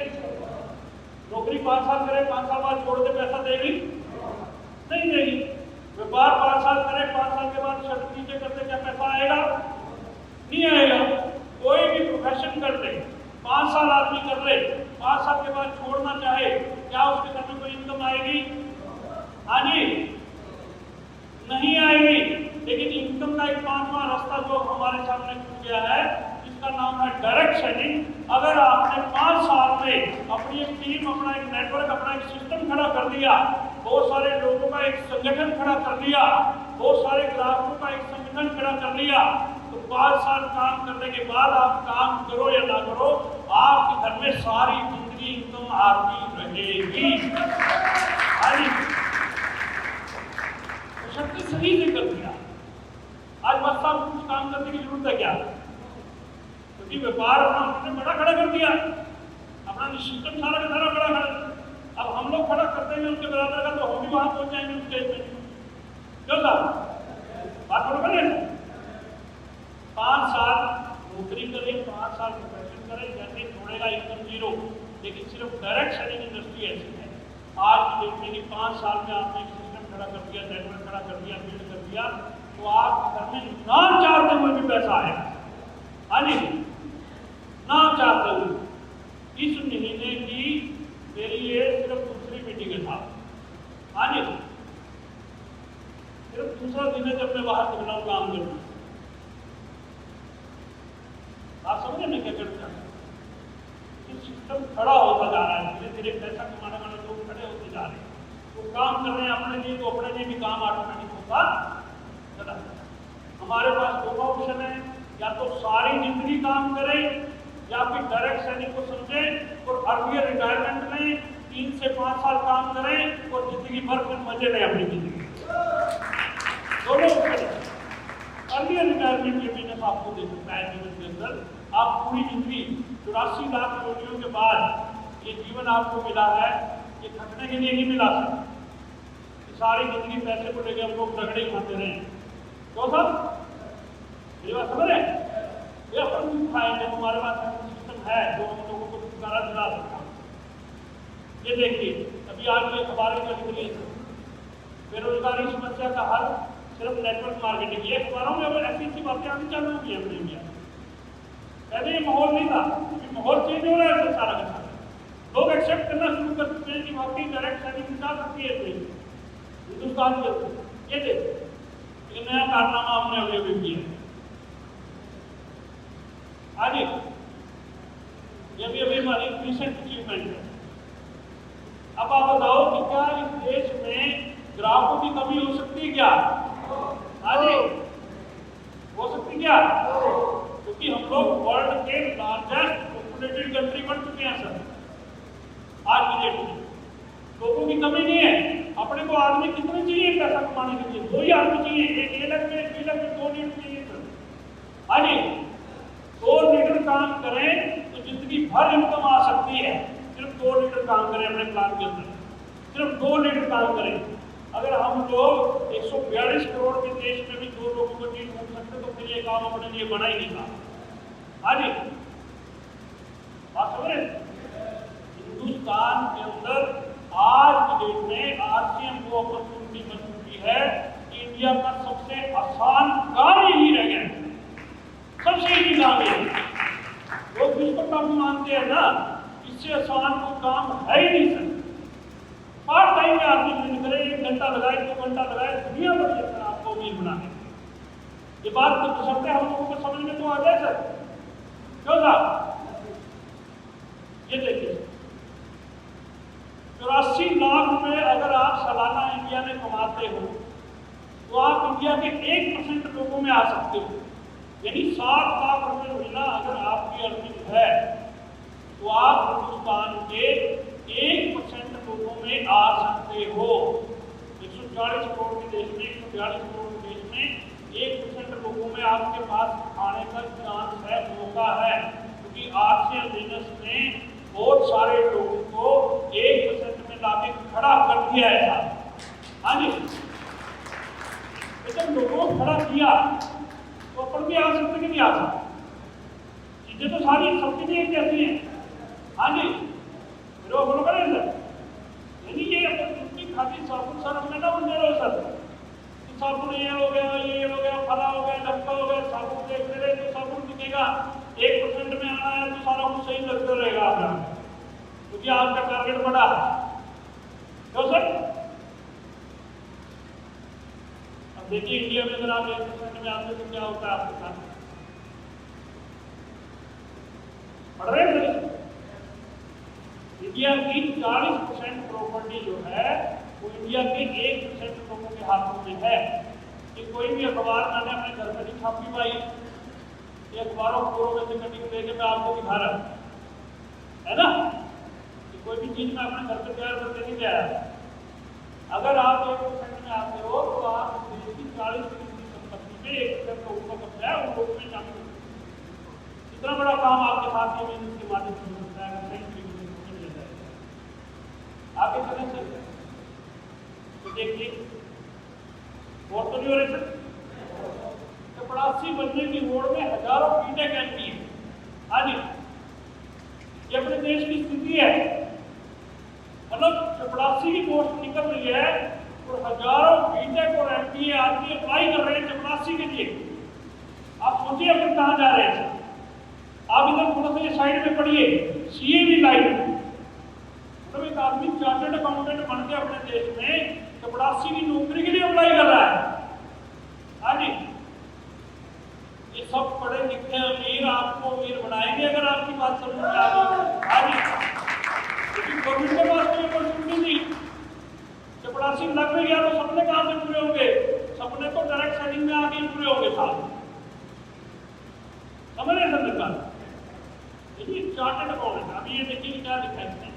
नौकरी 5 साल करे, 5 साल बाद छोड़ दे, पैसा देगी? नहीं देगी। व्यापार 5 साल करे, 5 साल के बाद शर्त नीचे करते, क्या पैसा आएगा? नहीं आएगा। कोई भी प्रोफेशन कर ले, 5 साल आदमी कर ले, 5 साल के बाद छोड़ना चाहे, क्या उसके घर में कोई इनकम आएगी? हाँ जी, नहीं आएगी। लेकिन इनकम का एक 5वां रास्ता जो हमारे सामने खुल गया है, जिसका नाम है डायरेक्ट सेलिंग। अगर आपने 5 साल में अपनी एक टीम, अपना एक नेटवर्क, अपना एक सिस्टम खड़ा कर दिया, बहुत सारे लोगों का एक संगठन खड़ा कर दिया, बहुत सारे ग्राहकों का एक संगठन खड़ा कर लिया, तो 5 साल काम करने के बाद आप काम करो या ना करो, आपके घर में सारी जिंदगी इनकम आती रहेगी। शक्ति सही से कर दिया। आज बस साहब कुछ काम करने की जरूरत है क्या? क्योंकि व्यापार अपना बड़ा खड़ा कर दिया, अपना सिस्टम सारा का सारा बड़ा खड़ा। अब हम लोग खड़ा करते हैं उनके बराबर का, तो हम भी वहां पहुंच जाएंगे उस स्टेज में। क्यों साहब, बात बरोबर है? 5 साल नौकरी करे, 5 साल प्रोफेशन करे, जैसे छोड़ेगा इनकम 0। लेकिन सिर्फ डायरेक्ट सेलिंग इंडस्ट्री ऐसी है आज की डेट में 5 साल में आपने एक सिस्टम खड़ा कर दिया, नेटवर्क खड़ा कर दिया, बिल्ड कर दिया, तो आप घर में ना चाहते हुए भी पैसा आएगा। हाँ जी, ना चाहते हुए। इस महीने की मेरी ये सिर्फ दूसरी मीटिंग है साहब। हाँ जी, सिर्फ दूसरा दिन है जब मैं बाहर निकला हूँ काम करना। आप समझे मैं क्या करता हूँ? सिस्टम खड़ा होता जा रहा है, धीरे धीरे पैसा कमाने वाले लोग खड़े होते जा रहे हैं, वो काम कर रहे हैं अपने लिए, तो अपने लिए भी काम ऑटोमेटिक होता चला। हमारे पास 2 ऑप्शन है, या तो सारी जिंदगी काम करें या फिर डायरेक्ट सेलिंग को समझें और अर्लियर रिटायरमेंट में 3 से 5 साल काम करें और जिंदगी भर फिर मजे लें अपनी जिंदगी। दोनों अर्लियर रिटायरमेंट ये बिजनेस आपको दे सकता है जीवन के अंदर। आप पूरी जिंदगी 84 लाख रोटियों के बाद ये जीवन आपको मिला है, ये थकने के लिए नहीं मिला सर। सारी जिंदगी पैसे को लेकर हम लोग रगड़े खाते रहे, तो सर ये बात समझ रहे? ये अपन खाएंगे, हमारे पास सिस्टम है जो हम लोगों को छुटकारा दिला सकता है। ये देखिए, अभी आज ये अखबार में लिख रही है बेरोजगारी समस्या का हल सिर्फ नेटवर्क मार्केटिंग, ये अखबारों में अब ऐसी ऐसी बातें आनी चालू हो गई अपने इंडिया। पहले ये माहौल नहीं था, माहौल चेंज हो रहा है सारा का सारा। लोग एक्सेप्ट करना शुरू कर चुके हैं कि वाकई डायरेक्ट सेलिंग जा सकती है हिंदुस्तान के अंदर। ये देखो एक नया कारनामा हमने अभी किया है। आगे ये भी अभी हमारी रिसेंट अचीवमेंट है। अब आप बताओ कि क्या इस देश में ग्राहकों की कमी हो सकती है क्या? आगे हो सकती क्या? क्योंकि हम लोग वर्ल्ड के लार्जेस्ट पॉपुलेटेड कंट्री बन चुके हैं सर आज की डेट में। लोगों की कमी नहीं है। अपने को आदमी कितने चाहिए पैसा कमाने के लिए? 2 ही आदमी चाहिए। एक A लग में 2 लीटर चाहिए सर। आगे 2 लीटर काम करें तो जिंदगी भर इनकम आ सकती है। सिर्फ 2 लीटर काम करें अपने प्लान के अंदर, सिर्फ 2 लीटर काम करें। अगर हम लोग 142 करोड़ के देश में भी 2 लोगों को चीज भूल सकते तो फिर ये काम अपने लिए बना ही नहीं था। आगे बात समझ रहे? हिंदुस्तान के अंदर आज की डेट में आरसीएम को अपॉर्चुनिटी बन चुकी है कि इंडिया का सबसे आसान काम यही रह गया, सबसे इजी काम है। लोग जिसको काम मानते हैं ना, इससे आसान को काम है ही नहीं सर। पार्ट टाइम में आदमी मिल करे, 1 घंटा लगाए 2 घंटा लगाए, दुनिया भर के सर आपको मील बनाने। ये बात तो सबसे हम लोगों को समझ में तो आ जाए सर, क्यों साहब? ये देखिए 84 लाख रुपए अगर आप सालाना इंडिया में कमाते हो तो आप इंडिया के 1% लोगों में आ सकते हो। यानी 7 लाख रुपए महीना अगर आपकी अर्निंग है तो आप हिंदुस्तान के 1% लोगों में आ सकते हो। 140 करोड़ के देश में, 142 करोड़ के देश में 1% लोगों में आपके पास आने का चांस है, मौका है। क्योंकि आरसीएम बिजनेस ने बहुत सारे लोगों को 1% में लाके खड़ा कर दिया है साहब। हाँ जी, जब लोगों को खड़ा किया तो अपन भी आ सकते कि नहीं आ सकते? चीजें तो सारी सबकी चीजें कैसी हैं? हाँ जी, मेरे को बोलो करें सर, यानी ये अपनी खाती साबुन सर में ना बन रहे सर, साबुन ये हो गया, ये हो गया, फला हो गया, डब्बा हो गया, साबुन देखते रहे तो साबुन दिखेगा। 1% में आना है तो सारा कुछ सही लगता रहेगा आपका, क्योंकि आपका टारगेट बड़ा है। क्यों सर? अब देखिए इंडिया में अगर आप 1% में आते तो क्या होता है आपके साथ? पढ़ रहे हैं? इंडिया की 40% प्रॉपर्टी जो है वो इंडिया के 1% लोगों के हाथों में है। कि कोई भी अखबार मैंने अपने घर में नहीं छापी पाई, ये अखबारों को में से कटिंग लेके मैं आपको दिखा रहा है ना, कि कोई भी चीज मैं अपने घर पे तैयार करके नहीं गया। अगर आप 1% में आते हो तो आप देश की 40% संपत्ति में 1% का ऊपर कब्जा है उन लोगों में शामिल होते। इतना बड़ा काम आपके साथ ये बिजनेस के माध्यम से हो सकता है। आगे चले सर तो देखिए और तो नहीं हो रहे सर। चपरासी बनने की होड़ में हजारों पीटे कैंपी है। हाँ जी, ये अपने देश की स्थिति है। मतलब चपरासी की पोस्ट निकल रही है और हजारों बीटेक और एमपीए आदमी अप्लाई कर रहे हैं चपरासी के लिए। आप सोचिए अपन कहाँ जा रहे हैं। आप इधर थोड़ा सा ये साइड में पढ़िए, सीए भी लाइन तो एक आदमी चार्टर्ड अकाउंटेंट बन के अपने देश में चपरासी की नौकरी के लिए अप्लाई कर रहा है। हाँ जी, ये सब पढ़े लिखे अमीर आपको अमीर बनाएंगे अगर आपकी बात समझ में आ गई। हाँ जी, क्योंकि गवर्नमेंट के पास कोई अपॉर्चुनिटी नहीं, चपरासी लग में गया तो सपने कहाँ से पूरे होंगे? सपने तो डायरेक्ट सेलिंग में आके पूरे होंगे साहब। समझ रहे सरकार? देखिए चार्टर्ड अकाउंटेंट, अभी ये देखिए क्या लिखा है।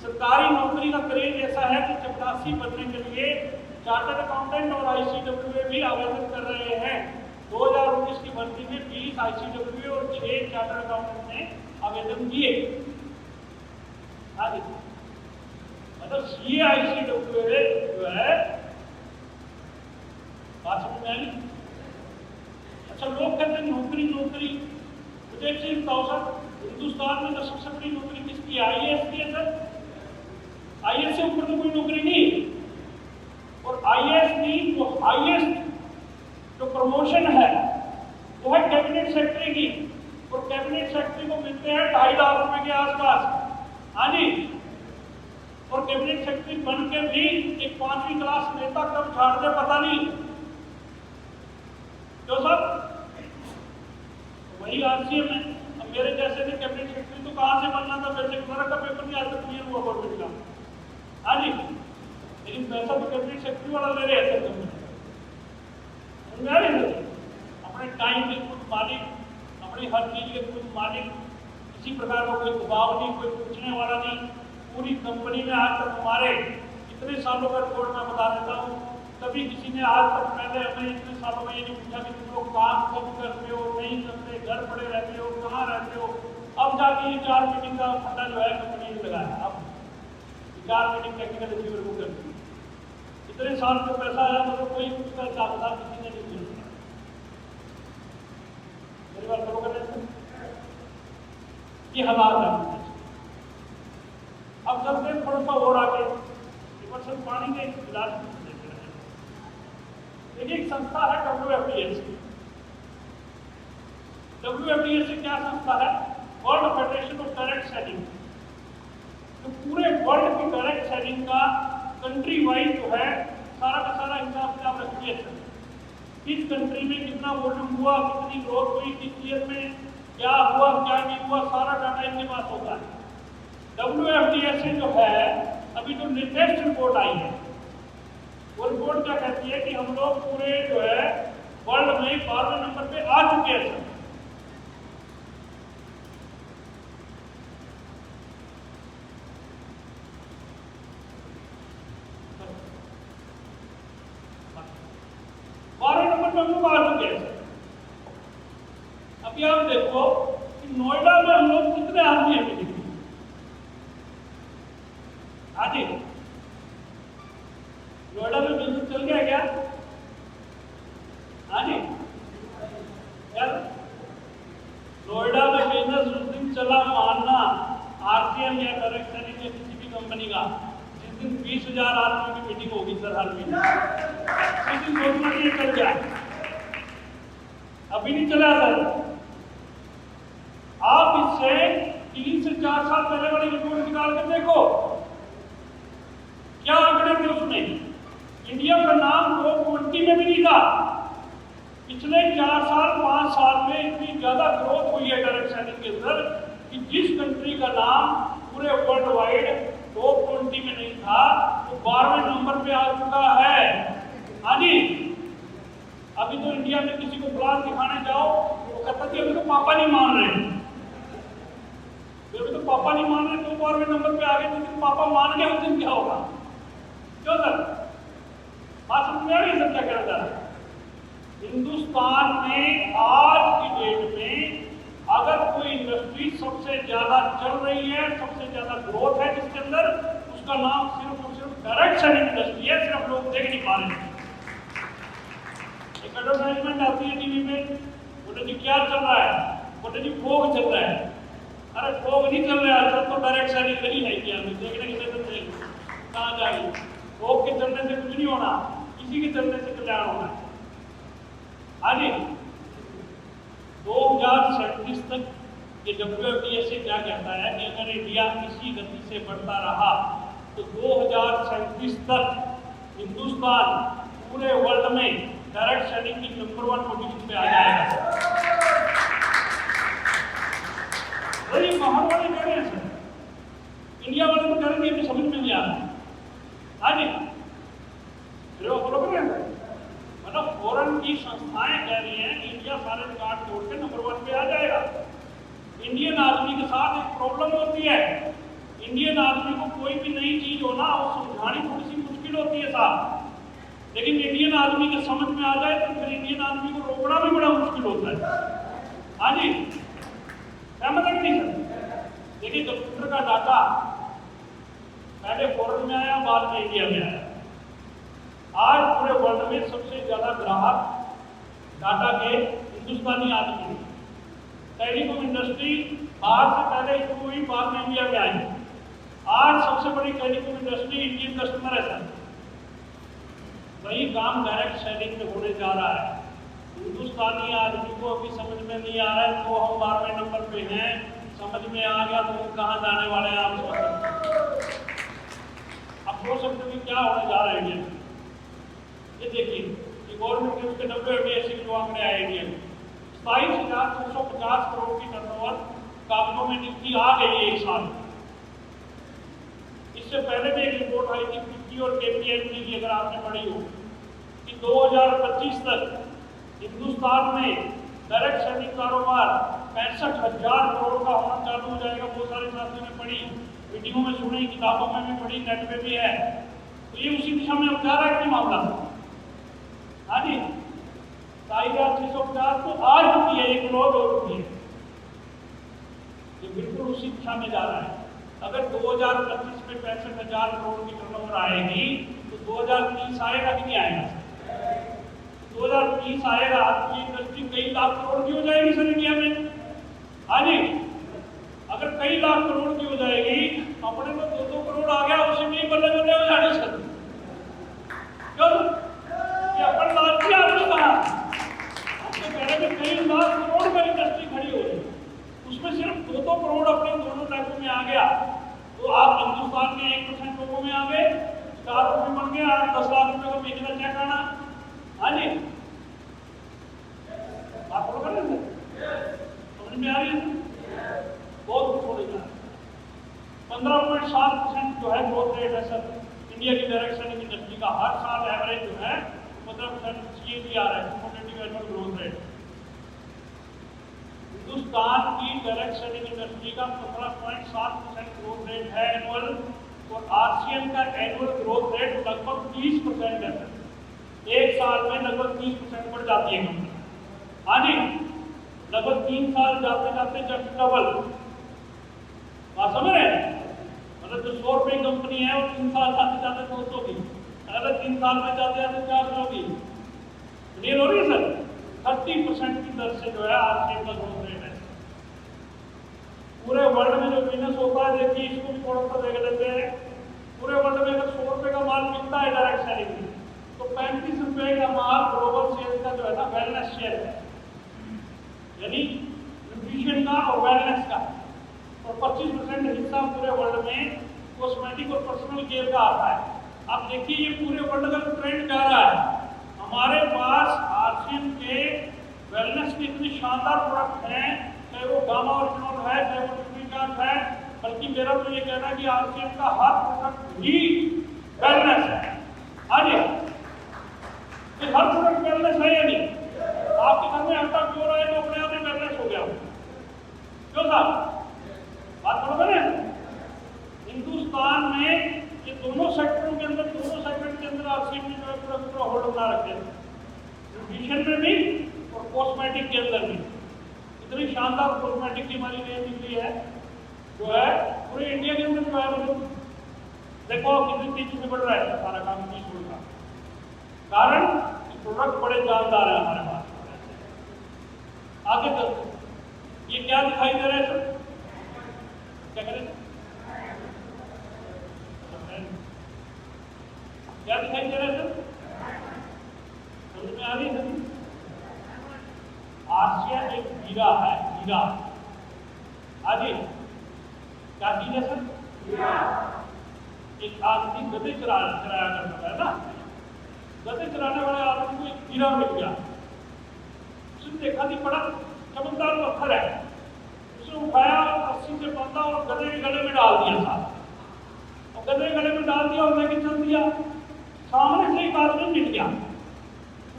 सरकारी नौकरी का क्रेज ऐसा है कि चपरासी बनने के लिए चार्टर्ड अकाउंटेंट और आईसीडब्ल्यूए भी आवेदन कर रहे हैं। 2019 की भर्ती में 20 आईसीडब्ल्यूए और 6 चार्टर्ड अकाउंटेंट ने आवेदन दिए। मतलब सीए आईसीडब्ल्यूए जो है, बात समझ में आई? अच्छा, लोग कहते हैं नौकरी नौकरी, मुझे एक चीज बताओ सर, हिंदुस्तान में तो सबसे बड़ी नौकरी किसकी? आईएएस की है सर। आईएएस से ऊपर तो कोई नौकरी नहीं। और आईएएस सेक्रेटरी बन के भी एक 5वीं क्लास नेता कब झाड़ दे पता नहीं। क्यों सर? वही आरसीएम है। अब मेरे जैसे ने कैबिनेट सेक्रेटरी तो कहाँ से बनना था, वैसे क्लर्क का पेपर नहीं आज तक क्लियर हुआ गवर्नमेंट का। हाँ जी, लेकिन पैसा तो कैबिनेट सेक्रेटरी वाला ले रहे हैं। अपने टाइम के खुद मालिक, अपनी हर चीज के खुद मालिक, किसी प्रकार का कोई दबाव नहीं, कोई पूछने वाला नहीं। पूरी कंपनी में आज तक हमारे इतने सालों का रिकॉर्ड मैं बता देता हूँ, कभी किसी ने आज तक पहले हमें इतने सालों में ये नहीं पूछा कि तुम लोग काम कब करते हो, नहीं करते, घर पड़े रहते हो, कहाँ रहते हो। अब जाके ये 4 मीटिंग का फंडा जो है कंपनी ने लगाया। अब 4 मीटिंग टेक्निकल अचीवर को करती है। इतने साल में पैसा आया मतलब कोई उसका हिसाब किताब किसी ने नहीं दिया। मेरी बात करो कर ये हालात है। अब चलते थोड़ा सा और आगे पानी के इलाज देखते हैं। देखिए एक संस्था है WFDSC। WFDSC क्या संस्था है? World federation of direct selling. तो पूरे वर्ल्ड की डायरेक्ट सेलिंग का कंट्री वाइज जो है सारा का सारा हिसाब किताब रखती है। किस कंट्री में कितना वोल्यूम हुआ, कितनी ग्रोथ हुई, किस ईयर में क्या हुआ, क्या नहीं हुआ, सारा डाटा इनके पास होता है। WFDSC जो है अभी जो लेटेस्ट रिपोर्ट आई है, वो रिपोर्ट क्या कहती है कि हम लोग पूरे जो है वर्ल्ड में 12वें नंबर पे आ चुके हैं। 12वें नंबर पे हम लोग आ चुके हैं। अभी आप देखो कि नोएडा में हम लोग कितने आदमी हैं मीटिंग में। हाँ जी, नोएडा में बिजनेस चल गया क्या? हाँ जी, क्या नोएडा में बिजनेस उस दिन चला मानना आरसीएम या डायरेक्ट सेलिंग या किसी भी कंपनी का, जिस दिन 20,000 आदमी की मीटिंग होगी सर हर महीने, उस दिन सोचना ये चल गया। अभी नहीं चला सर। आप इससे 3 से 4 साल पहले वाली रिपोर्ट निकाल कर देखो, क्या आंकड़े थे उसमें। इंडिया का नाम टॉप 20 में भी नहीं था। पिछले 4 साल 5 साल में इतनी ज्यादा ग्रोथ हुई है डायरेक्ट सेलिंग के अंदर कि जिस कंट्री का नाम पूरे वर्ल्ड वाइड टॉप 20 में नहीं था वो 12वें नंबर पे आ चुका है। हाँ जी, अभी तो इंडिया में किसी को प्लान दिखाने जाओ वो कहता कि अभी तो पापा नहीं मान रहे, अभी तो पापा नहीं मान रहे, तो 12वें नंबर पे आ गए। तो पापा मान गए उस दिन क्या होगा? क्यों सर? बात समझ में आ रही है सर क्या कहना चाह रहा है? हिंदुस्तान में आज की डेट में अगर कोई इंडस्ट्री सबसे ज्यादा चल रही है, सबसे ज्यादा ग्रोथ है जिसके अंदर, उसका नाम सिर्फ और सिर्फ डायरेक्ट सेलिंग इंडस्ट्री है। सिर्फ लोग देख नहीं पा रहे हैं। एक एडवर्टाइजमेंट आती है टीवी में, बोले जी क्या चल रहा है? बोले जी फोग चल रहा है। अरे फोग नहीं चल रहा है, तो डायरेक्ट सेलिंग नहीं है क्या? देखने की जरूरत नहीं, कहाँ जाएगी? फोग के चलने से कुछ नहीं होना, किसी के चलने से कल्याण होना है। हाँ जी, 2037 तक ये WFDSC क्या कहता है कि अगर इंडिया इसी गति से बढ़ता रहा तो 2037 तक हिंदुस्तान पूरे वर्ल्ड में डायरेक्ट सेलिंग की नंबर 1 पोजीशन पे आ जाएगा। वही बाहर वाले कह रहे हैं सर, इंडिया वाले तो कह रहे हैं समझ में नहीं आ रहा। हाँ जी, बरोबर है। मतलब फॉरेन की संस्थाएं कह रही हैं कि इंडिया सारे रिकॉर्ड तोड़ के नंबर 1 पे आ जाएगा। इंडियन आदमी के साथ एक प्रॉब्लम होती है, इंडियन आदमी को कोई भी नई चीज होना वो समझानी थोड़ी सी मुश्किल होती है साहब। लेकिन इंडियन आदमी के समझ में आ जाए तो फिर इंडियन आदमी को रोकना भी बड़ा मुश्किल होता है। हाँ जी, सहमत है कि नहीं सर? देखिए कंप्यूटर का डाटा पहले फॉरेन में आया, बाद में इंडिया में आया। आज पूरे वर्ल्ड में सबसे ज्यादा ग्राहक डाटा के हिंदुस्तानी आदमी हैं। टेलीकॉम इंडस्ट्री बाहर से पहले शुरू हुई, बाद में इंडिया में आई। आज सबसे बड़ी टेलीकॉम इंडस्ट्री इंडियन कस्टमर है सर। वही काम डायरेक्ट सेलिंग में होने जा रहा है। हिंदुस्तानी आदमी को अभी समझ में नहीं आ रहा है तो हम 12वें नंबर पे हैं, समझ में आ गया तो हम कहाँ जाने वाले हैं आप सोचें। अब सोच सकते हो कि क्या होने जा रहा है इंडिया में। ये देखिए, ये गवर्नमेंट के उसके WBSC के जो आंकड़े आए इंडिया में, 22,650 करोड़ की टर्नओवर कागजों में निफ्टी आ गई है एक साल। इससे पहले भी एक रिपोर्ट आई थी फिफ्टी और KPMG की, अगर आपने पढ़ी हो, कि 2025 तक हिंदुस्तान में डायरेक्ट सेलिंग कारोबार 65,000 करोड़ का होना चालू हो जाएगा। बहुत सारे साथियों ने पढ़ी, वीडियो में सुनी, किताबों में भी पढ़ी, नेट पे भी है। तो ये उसी दिशा में अब जा रहा है कि मामला। हाँ जी, 22,650 तो आज होती है, 1 करोड़ और होती है। ये बिल्कुल उसी दिशा में जा रहा है। अगर 2025 में 65,000 करोड़ की टर्नओवर आएगी तो 2030 आएगा कि नहीं आएगा? 2030 आएगा तो ये इंडस्ट्री कई लाख करोड़ की हो जाएगी सर इंडिया में। हाँ जी, अगर कई लाख करोड़ की हो जाएगी, अपने को 2-2 करोड़ आ गया, उसी में ही बल्ले बल्ले हो जाने सर। क्यों? ये अपन लालची आदमी कहा, हमसे पहले में कई लाख करोड़ का इंडस्ट्री खड़ी हो रही, उसमें सिर्फ 2-2 करोड़ अपने दोनों टैक्सों में आ गया, तो आप हिंदुस्तान के 1% लोगों में आ गए, 4 रुपये बन गया, 10 लाख रुपये का बेचना चेक आना। हाँ जी, बात बोलो कर रहे समझ में आ रही है? बहुत कुछ हो रही है। 15.7% जो है ग्रोथ रेट है सर इंडिया की डायरेक्ट सेलिंग इंडस्ट्री का, हर साल एवरेज जो है 15% CAGR है, community annual growth rate. Hindustan की डायरेक्ट सेलिंग इंडस्ट्री का 15.7% ग्रोथ रेट है एनुअल, और आसियान का एनुअल ग्रोथ रेट लगभग 30% है। एक साल में लगभग 30% बढ़ जाती है कंपनी। हाँ जी, लगभग 3 साल जाते जाते जस्ट डबल। बात समझ रहे हैं? मतलब जो 100 रुपये कंपनी है वो 3 साल जाते जाते 200 की, अगर 3 साल में जाते जाते 400 की। क्लियर हो रही है सर? 30% की दर से जो है आसियान का ग्रोथ रेट है। पूरे वर्ल्ड में जो बिजनेस होता है, देखिए इसको भी थोड़ा सा देख लेते हैं। पूरे वर्ल्ड में अगर 100 रुपये का माल बिकता है डायरेक्ट सेलिंग में, तो 35 रुपये का माल ग्लोबल सेल्स का जो है ना वेलनेस शेयर है, यानी न्यूट्रिशन का और वेलनेस का, और 25% हिस्सा पूरे वर्ल्ड में कॉस्मेटिक और पर्सनल केयर का आता है। आप देखिए ये पूरे वर्ल्ड का ट्रेंड जा रहा है। हमारे पास आसियान के वेलनेस के इतने शानदार प्रोडक्ट हैं, चाहे वो गामा ओरिजिनल है, चाहे वो न्यूट्रीकार्ट है, बल्कि मेरा तो ये कहना है कि आसियान का हर प्रोडक्ट ही वेलनेस है। हाँ जी, हर प्रोडक्ट वेलनेस है या नहीं? आपके घर में आटा क्यों रहा है तो अपने आप ही वेलनेस हो गया, क्यों साहब? बात बोलो ना। हिंदुस्तान में ये दोनों सेक्टरों के अंदर, दोनों सेगमेंट के अंदर आसियान ने जो है पूरा पूरा होल्ड बना रखे हैं, न्यूट्रिशन में भी और कॉस्मेटिक के अंदर भी। इतनी शानदार कॉस्मेटिक की हमारी रेंज निकली है जो है पूरे इंडिया के अंदर जो है, मतलब देखो कितनी तेजी से बढ़ रहा है सारा काम की छोड़ का। कारण प्रोडक्ट बड़े जानदार है हमारे पास। आगे तक ये क्या दिखाई दे रहा है सर? क्या करें? क्या दिखाई दे रहा है सर? समझ में आ रही है? आसियान एक हीरा है, हीरा। आगे क्या चीज है सर? एक आदमी गधे चलाया करता है ना, गधे चलाने वाले आदमी को एक हीरा मिल गया। उसने देखा कि बड़ा चमकदार पत्थर है, उसे उठाया, रस्सी से बांधा और गधे के गले में डाल दिया था, और गधे के गले में डाल दिया और लेके चल दिया। सामने से एक आदमी मिल गया,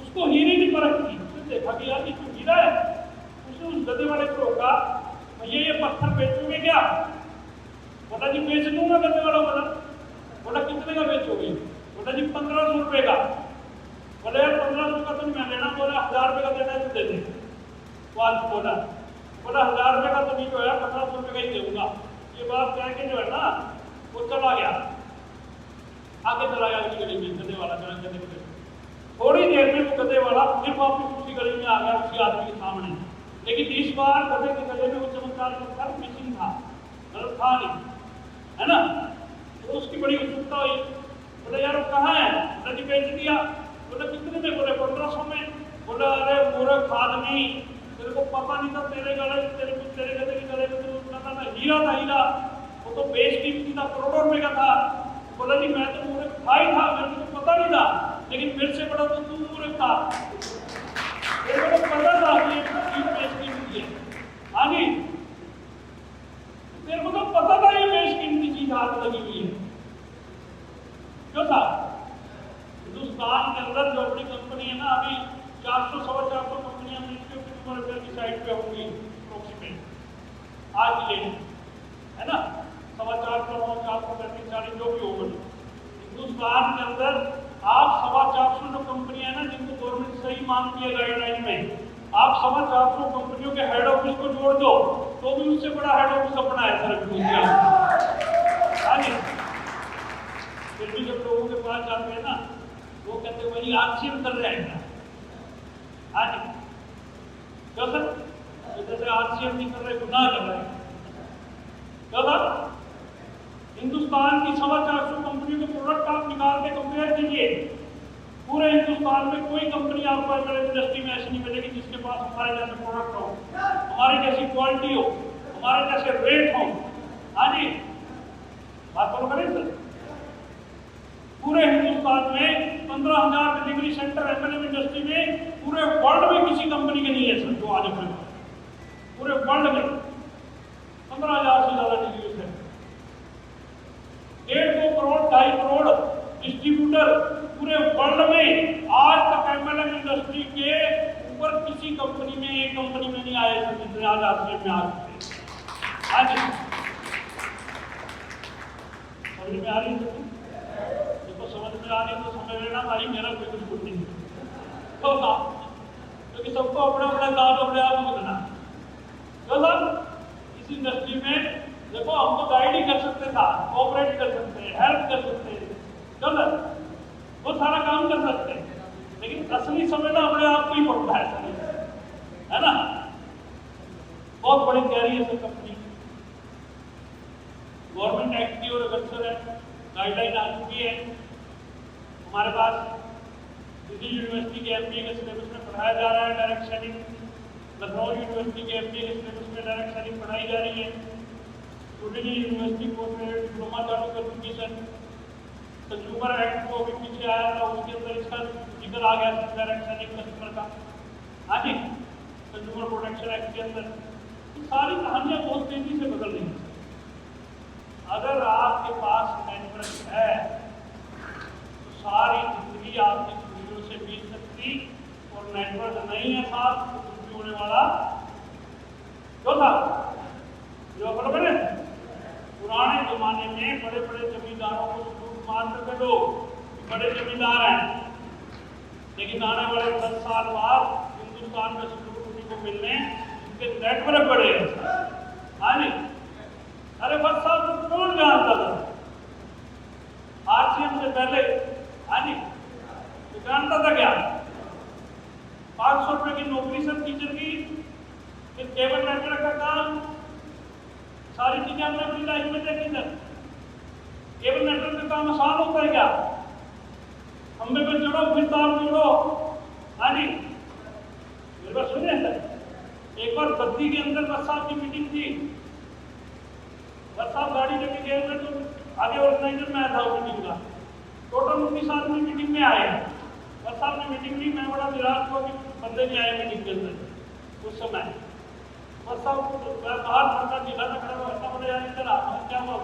उसको हीरे की परख की, उसने देखा कि यार ये तो हीरा है। उसने उस गधे वाले को रोका, भैया ये पत्थर बेचोगे क्या? बोला जी बेच दूंगा। गधे वाला बोला कितने का बेचोगे? बोला जी 1500 रुपये का। बोले यार 1500 का तो मैं लेना। बोला 1000 रुपये का देना है तो दे दे। बोला 1000 रुपये का तो नहीं जो है 1500 रुपये का ही दूंगा। ये बात कह के जो है ना वो चला गया, आगे चला गया उसी गली में। गधे वाला गधे थोड़ी देर में वो गधे वाला फिर वापस उसी गली में आ गया, उसी आदमी के सामने। लेकिन इस बार गधे के गले में वो चमत्कार पत्थर मिसिंग था, मतलब था नहीं, है ना। तो उसकी बड़ी उत्सुकता हुई। बोले यार वो कहाँ है? बोला जी बेच दिया। बोले कितने में? बोले 1500 में। बोला अरे मूर्ख आदमी, तेरे को पता नहीं था तेरे गले गधे के गले में तो पता था हीरा था, हीरा वो तो बेच की था, करोड़ों रुपए का था। बोला जी मैं तो मूर्ख था ही था, मेरे को तो पता नहीं था, लेकिन मेरे से बड़ा तो तू मूर्ख था, मेरे को पता था कि ये चीज बेशकीमती है। हाँ जी, मेरे को तो पता था ये बेशकीमती चीज हाथ लगी हुई है। क्यों था? हिंदुस्तान के अंदर जो अपनी कंपनी है ना, अभी 400-450 कंपनियां मिनिस्ट्री ऑफ कंज्यूमर अफेयर की साइट पे होंगी अप्रोक्सीमेट आज की डेट, है ना, 450 जो भी होगा। हिंदुस्तान के अंदर आप 450 जो कंपनियां हैं ना, जिनको गवर्नमेंट सही मानती है गाइडलाइन में, आप 450 कंपनियों के हेड ऑफिस को जोड़ दो तो भी उससे बड़ा हेड ऑफिस अपना है सर। फिर भी जब लोगों के पास जाते हैं ना, वो कहते हैं वही आरसीएम कर रहे हैं। हाँ जी, क्यों सर? जैसे आरसीएम नहीं कर रहे, गुनाह कर रहे हैं। क्यों सर? हिंदुस्तान की 450 कंपनियों के प्रोडक्ट आप निकाल के कंपेयर कीजिए, पूरे हिंदुस्तान में कोई कंपनी आपको इंडस्ट्री में ऐसी नहीं मिलेगी जिसके पास हमारे जैसे प्रोडक्ट हो, हमारी जैसी क्वालिटी हो, हमारे जैसे रेट हो। हाँ जी, बात करो करें सर। पूरे हिंदुस्तान में 15,000 डिलीवरी सेंटर एमएलएम इंडस्ट्री में पूरे वर्ल्ड में किसी कंपनी के नहीं है सर, जो आज अपने पूरे वर्ल्ड में 15,000 से ज्यादा delivery centre, 1.5 crore 2.5 crore distributor पूरे वर्ल्ड में। आज तक एमएलएम इंडस्ट्री के ऊपर किसी कंपनी में, एक कंपनी में नहीं आए सर जितने आज आरसीएम में आ चुके। आज समझ में आ रही है? देखो समझ में आ रही है तो समझ लेना भाई, मेरा कोई कुछ नहीं तो क्योंकि सबको अपना अपना काम अपने आप बोलना। तो सर इस इंडस्ट्री में देखो, हम तो गाइड ही कर सकते था, कोऑपरेट कर सकते हैं, हेल्प कर सकते हैं, तो सर वो सारा काम कर सकते हैं, लेकिन असली समझना अपने आप को ही पड़ता है ना। बहुत बड़ी तैयारी है सर कंपनी, गवर्नमेंट एक्ट की और अग्रसर है, गाइडलाइन आ चुकी है हमारे पास। दिल्ली यूनिवर्सिटी के एमबीए के सिलेबस में पढ़ाया जा रहा है डायरेक्ट सेलिंग, लखनऊ यूनिवर्सिटी के एमबीए के सिलेबस में डायरेक्ट सेलिंग पढ़ाई जा रही है, Delhi university post graduate diploma चालू कर चुकी सर। कंज्यूमर एक्ट को अभी पीछे आया था, उसके अंदर इसका जिक्र आ गया था डायरेक्ट सेलिंग कस्टमर का। हाँ जी, कंज्यूमर प्रोटेक्शन एक्ट के अंदर सारी कहानियां बहुत तेजी से बदल रही हैं। अगर आपके पास नेटवर्क है तो सारी जिंदगी आपकी चीजों से बीत सकती, और नेटवर्क नहीं है साथ तो कुछ भी होने वाला जो था। जो बराबर है, पुराने जमाने में बड़े बड़े जमींदारों को झूठ मान करके लोग बड़े जमींदार हैं, लेकिन आने वाले 10 साल बाद हिंदुस्तान में सुकून उन्हीं को मिलने उनके नेटवर्क बड़े हैं। हाँ जी, अरे बस साहब तो कौन जानता था आरसीएम से पहले? हाँ जी, तो जानता था क्या? 500 रुपए की नौकरी सर टीचर की, फिर केबल नेटवर्क का काम, सारी चीजें हमने अपनी लाइफ में देखी सर। केबल नेटवर्क का काम आसान होता है क्या? खंबे पे जोड़ो, फिर तार जोड़ो। हाँ जी, मेरे पास सुनिए सर, एक बार बद्दी के अंदर बस साहब की मीटिंग थी, बस साहब गाड़ी लेके गए हुए तो आगे ऑर्गेनाइजर में आया था उस मीटिंग का, टोटल 19 आदमी मीटिंग में आए। बस साहब ने मीटिंग ली, मैं बड़ा निराश हुआ कि बंदे नहीं आए मीटिंग के अंदर उस समय। बस साहब बाहर सरकार जिला में खड़ा हुआ, ऐसा बोले यार इधर आ, क्या हुआ?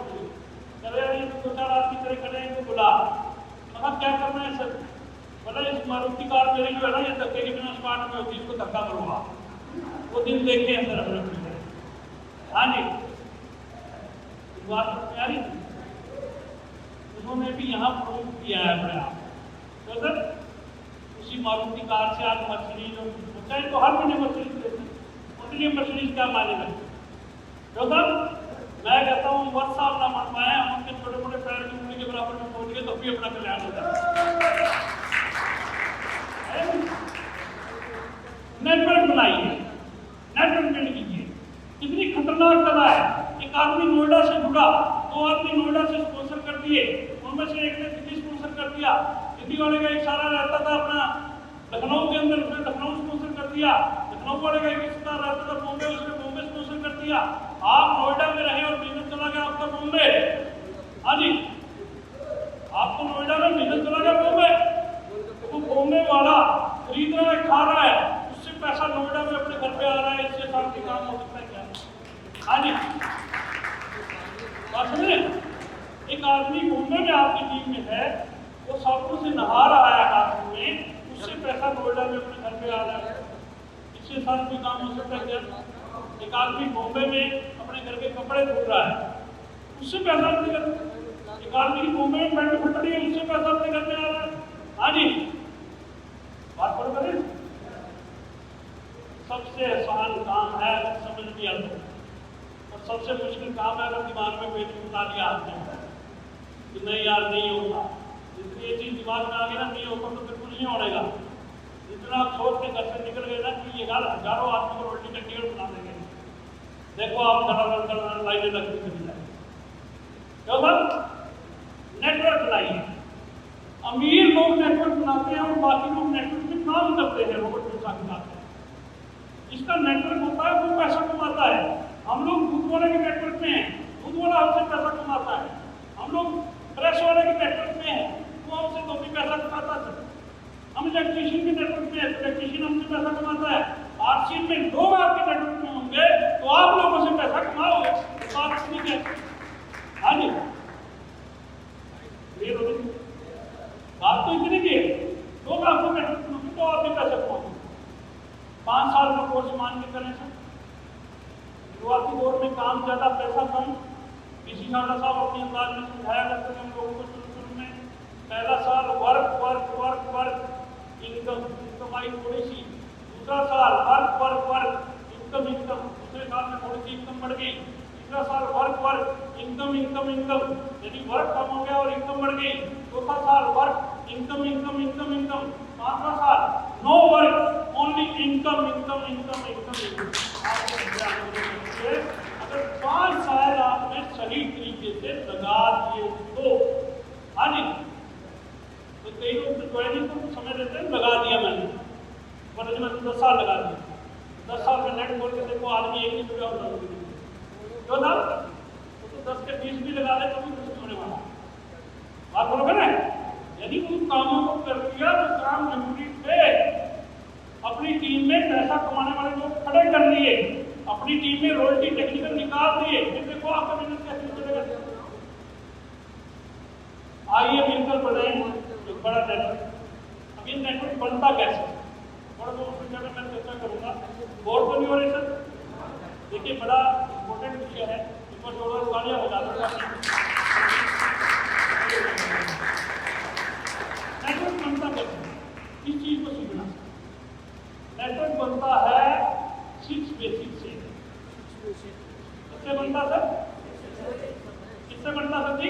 चले यार ये तो 2-4 आदमी तरह खड़े हैं, तो बुला। कहा क्या करना है सर? बोला इस मारुति कार मेरी जो है ना, ये धक्के के बिना स्टार्ट में होती है, इसको धक्का मरवा। वो दिन देखे अंदर अपने। हाँ जी, बात तैयारी उन्होंने भी यहाँ प्रूव किया है अपने आप। तो सर उसी मारुति कार से आज मर्सिडीज होता है, तो हर महीने मर्सिडीज लेते हैं, उनके लिए मर्सिडीज क्या मानेगा? तो सर मैं कहता हूँ वर्ष साहब ना मन पाए, हम उनके छोटे मोटे पैर की उंगली के बराबर में पहुंच गए तो भी अपना कल्याण होता है। नेटवर्क बनाइए, नेटवर्क बिल्ड कीजिए। कितनी खतरनाक कला है। एक आदमी नोएडा से जुड़ा, 2 आदमी नोएडा से स्पॉन्सर कर दिए, उनमें से एक ने दिल्ली स्पॉन्सर कर दिया, दिल्ली वाले का एक सारा रहता था अपना लखनऊ के अंदर, उसने लखनऊ स्पॉन्सर कर दिया, लखनऊ वाले का एक रिश्तेदार रहता था बॉम्बे, उसने बॉम्बे स्पॉन्सर कर दिया। आप नोएडा में रहे और बिजनेस चला गया आपका बॉम्बे। हाँ जी, आपको नोएडा में बिजनेस चला गया बॉम्बे, वो बॉम्बे वाला खरीद रहा है, खा रहा है, उससे पैसा नोएडा में अपने घर पे आ रहा है, इससे शांति काम हो सकता है क्या? हाँ जी, बात समझे? एक आदमी बॉम्बे में आपकी टीम में है, वो साबुन से नहा रहा है बाथरूम में, उससे पैसा नोएडा में अपने घर पे आ रहा है, इससे शांति काम हो सकता है क्या? एक आदमी बॉम्बे में अपने घर के कपड़े धो रहा है, उससे पैसा अपने घर, एक आदमी की बॉम्बे में पैंट फट रही है, उससे पैसा अपने घर में आ रहा है। हाँ जी, बात पर करें। सबसे आसान काम है अगर समझ लिया तो, और सबसे मुश्किल काम है अगर दिमाग में पेट उठा लिया आपने कि नहीं यार नहीं होता। जितनी ये चीज दिमाग में आ गई ना नहीं होता तो बिल्कुल नहीं होगा। जितना आप सोच के घर से निकल गए ना कि ये हजारों आदमी को रोटी का टिकट बना देंगे, देखो आप धड़ाधड़ लाइनें लगती चली जाए। क्यों सर? नेटवर्क बनाइए। अमीर लोग नेटवर्क बनाते हैं और बाकी लोग नेटवर्क में काम करते हैं, रोबोट पैसा कमाते हैं। इसका नेटवर्क होता है वो पैसा कमाता है। हम लोग दूध वाले के नेटवर्क में हैं, दूध वाला हमसे पैसा कमाता है। हम लोग प्रेस वाले के नेटवर्क में हैं, वो हमसे तो भी पैसा कमाता है। हम इलेक्ट्रीशियन के नेटवर्क में है, इलेक्ट्रीशियन हमसे पैसा कमाता है। आरसीएम में लोग आपके नेटवर्क में होंगे तो आप लोगों से पैसा कमाओगे। बात ठीक है? हाँ जी, बात तो इतनी की है, लोग आपको नेटवर्क में तो आप भी पैसा कमाओगे। 5 साल का कोर्स मान के करें सर, शुरुआती दौर में काम ज्यादा पैसा कम। किसी साल साहब अपने अंदाज में समझाया करते थे हम लोगों को शुरू में। पहला साल work work work work income आई थोड़ी सी, दूसरा साल work work work income income, दूसरे साल में थोड़ी सी इनकम बढ़ गई, तीसरा साल work work income income income, यानी वर्क कम हो गया और इनकम बढ़ गई। चौथा साल work income income income income, पांचवा साल no work only income income income income. अगर 5 साल आपने सही तरीके से लगा दिए तो, हाँ जी, तो कई लोग तो ज्वाइनिंग को समय देते हैं लगा दिया मैंने, पर मैं 10 साल लगा दिया। 10 साल में नेट खोल के देखो आदमी एक ही जुड़ा होता है जो ना, तो 10 के 20 भी लगा दे तो भी कुछ होने वाला। बात बरोबर है? यदि उन कामों को कर दिया तो काम जरूरी थे। अपनी टीम में पैसा कमाने वाले लोग खड़े कर लिए, अपनी टीम में रॉयल्टी टेक्निकल निकाल दिए, फिर देखो आपका बिजनेस कैसे चलेगा। आइए मिलकर बढ़े एक बड़ा नेटवर्क। अब ये नेटवर्क बनता कैसे, बड़ा मैं चर्चा करूंगा। गौर तो नहीं हो रही सर? देखिए बड़ा इंपॉर्टेंट विषय है, इस पर जोड़ा तालियां बजा दो। नेटवर्क बनता कैसे, इस चीज को सीखना। नेटवर्क बनता है 6 बेसिक से। किससे बनता सर? किससे बनता सर जी?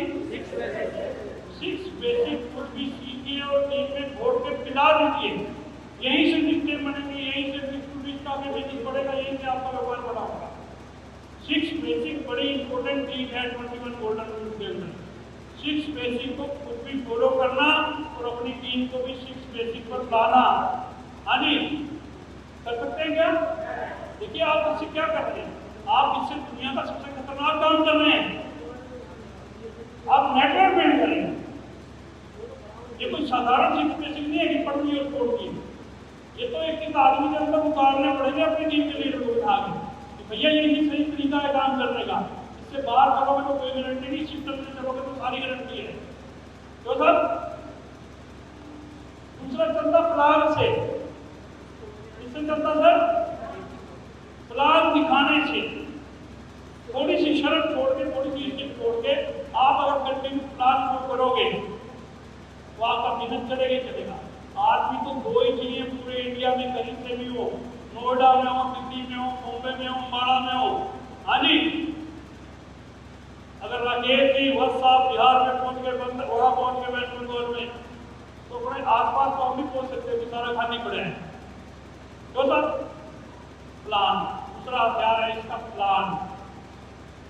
6 बेसिक कुछ भी सीखिए और टीम में घोड़ के पिला दीजिए। यहीं से सिस्टम बनेंगे, यहीं से बीच का बिजनेस बढ़ेगा, यहीं से आपका व्यापार बड़ा होगा। 6 बेसिक बड़ी इंपॉर्टेंट चीज है 21 गोल्डन रूल्स के अंदर। 6 बेसिक को खुद भी फॉलो करना और अपनी टीम को भी 6 बेसिक पर लाना। हाँ जी, कर सकते हैं क्या? देखिए आप इससे क्या कर रहे हैं, आप इससे दुनिया का सबसे खतरनाक काम कर रहे हैं। आप नेटवर्क बिल्ड करेंगे। ये कोई साधारण 6 बेसिक नहीं है कि पढ़नी और छोड़नी है। ये तो एक आदमी के अंदर उतारने पड़ेंगे अपनी टीम के लीडर को बिठा के कि भैया यही सही तरीका है काम करने का। इससे बाहर करोगे तो कोई गारंटी नहीं, सिस्टम से चलोगे तो सारी गारंटी है। तो सर दूसरा चलता प्लान से, इससे चलता सर प्लान दिखाने से। थोड़ी सी शर्त छोड़ के, थोड़ी सी स्टेप छोड़ के आप अगर कंटिन्यू प्लान को करोगे तो आपका बिजनेस चलेगा ही चलेगा। आदमी तो 2 ही चाहिए पूरे इंडिया में, कहीं से भी हो, नोएडा में हो, दिल्ली में हो, बॉम्बे में हो, अम्बाड़ा में हो। हाँ जी, अगर राकेश जी साहब बिहार में पहुंच गए, वहां पहुंच गए वेस्ट बंगाल में, तो अपने आसपास तो हम भी पहुंच सकते हैं, सारा खाली पड़े हैं। तो सर प्लान, दूसरा हथियार है इसका प्लान।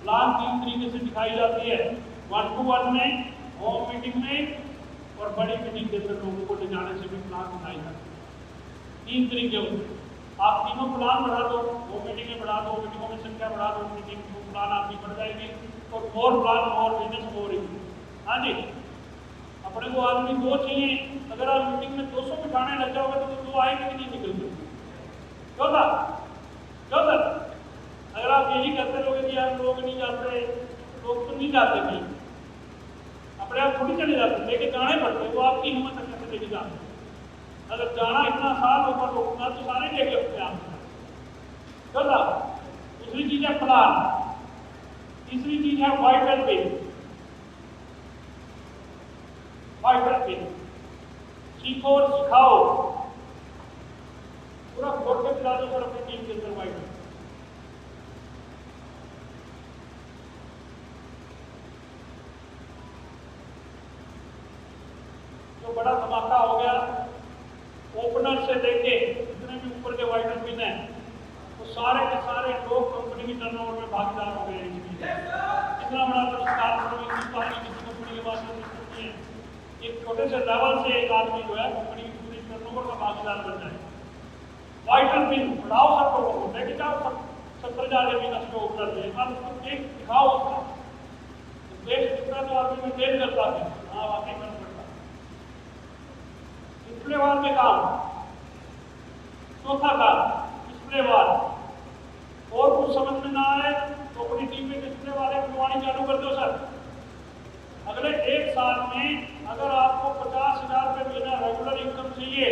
प्लान 3 तरीके से दिखाई जाती है, 1-to-1 में, होम मीटिंग में और बड़ी मीटिंग के अंदर लोगों को ले जाने से भी प्लान बनाई जाती है। 3 तरीके होते हैं। आप तीनों प्लान बढ़ा दो, वो मीटिंगें बढ़ा दो, मीटिंगों की संख्या बढ़ा दो, मीटिंग वो प्लान आपकी बढ़ जाएगी और मोर प्लान मोर बिजनेस मोर। हाँ जी, अपने को आदमी 2 चाहिए, अगर आप मीटिंग में 200 बिठाने लग जाओगे तो 2 आएंगे कि नहीं निकल सकते? क्यों था? क्यों सर? अगर आप यही कहते रहोगे कि यार लोग नहीं जाते, लोग तो नहीं जाते कहीं, अपने आप थोड़ी चले जाते, लेके जाने पड़ते, वो आपकी हिम्मत है कैसे लेके जाते। अगर जाना इतना आसान होगा रोकना तो सारे लेके अपने आप। क्यों था? दूसरी चीज है प्लान, तीसरी चीज है वाइटल पे। वाइटल पे सीखो और सिखाओ, पूरा खोल के पिला दो सर अपनी टीम के अंदर वाइटल। जो बड़ा धमाका हो गया ओपनर से लेके जितने भी ऊपर के वाइटल पिन है वो सारे के सारे लोग कंपनी की टर्नओवर में भागीदार हो गए। इतना बड़ा पुरस्कार हिंदुस्तान की किसी कंपनी के पास नहीं है। एक छोटे से लेवल से एक आदमी जो है कंपनी की पूरी टर्नओवर का भागीदार बन जाए। वाइटल पिन बढ़ाओ सब लोगों को, लेके जाओ सब 70,000 के बिजनेस को ओपनर से बस देख दिखाओ उसका देश कितना तो आदमी में देर करता है। हाँ वाकई कर सकता डिस्प्ले वाल में काम। चौथा काम डिस्प्ले वाल, और कुछ समझ में ना आए तो अपनी टीम में डिस्प्ले वाले खुलवानी चालू कर दो सर। अगले 1 साल में अगर आपको 50,000 रुपये महीना रेगुलर इनकम चाहिए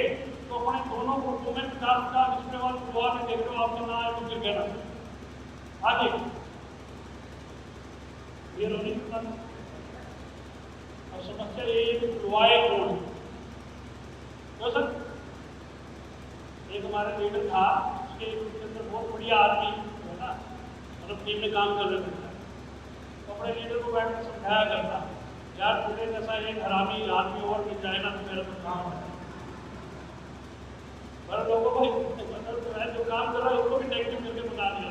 तो अपने दोनों ग्रुपों में 50,000 डिस्प्ले वाल खुलवा के देख लो, आपके ना आए तो गिर गया आगे ये रोनी करना। और समस्या ये है कि खुलवाए कौन? तो सर एक हमारे लीडर था, उसके अंदर बहुत बढ़िया आदमी है ना, मतलब टीम में काम कर रहे थे, तो अपने लीडर को बैठ कर समझाया करता यार तुझे जैसा एक हरामी आदमी और मिल जाए ना तो मेरा तो काम है। पर लोगों को मतलब मैं जो काम कर रहा है उसको भी नेगेटिव करके बता दिया,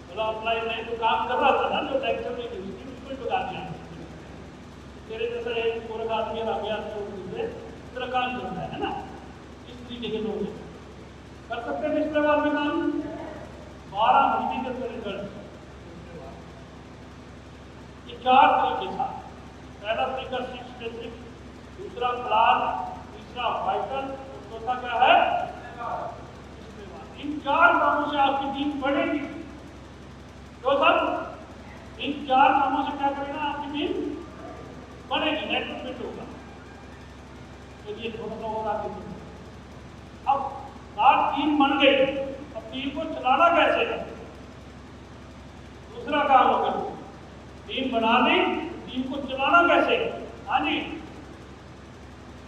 मतलब अप्लाई नहीं तो काम कर रहा था ना जो नेगेटिव नहीं थी उसकी उसको भी बता दिया तेरे जैसा एक पूरा आदमी हरामी आदमी तेरा काम करता है ना। इस तरीके के लोग कर सकते हैं डिस्प्ले वाल में काम। 12 महीने के अंदर रिजल्ट ये 4 तरीके था। पहला तरीका सिस्टम, दूसरा प्लान, तीसरा वाइटल, चौथा क्या है डिस्प्ले वाल। इन 4 कामों से आपकी टीम बढ़ेगी। तो सर इन 4 कामों से क्या करेगा आपकी टीम बढ़ेगी, नेटवर्क होगा। तो ये थोड़ा सा और आगे अब बात टीम बन गई, अब टीम को चलाना कैसे है दूसरा काम होगा। टीम बना ली, टीम को चलाना कैसे? हाँ जी,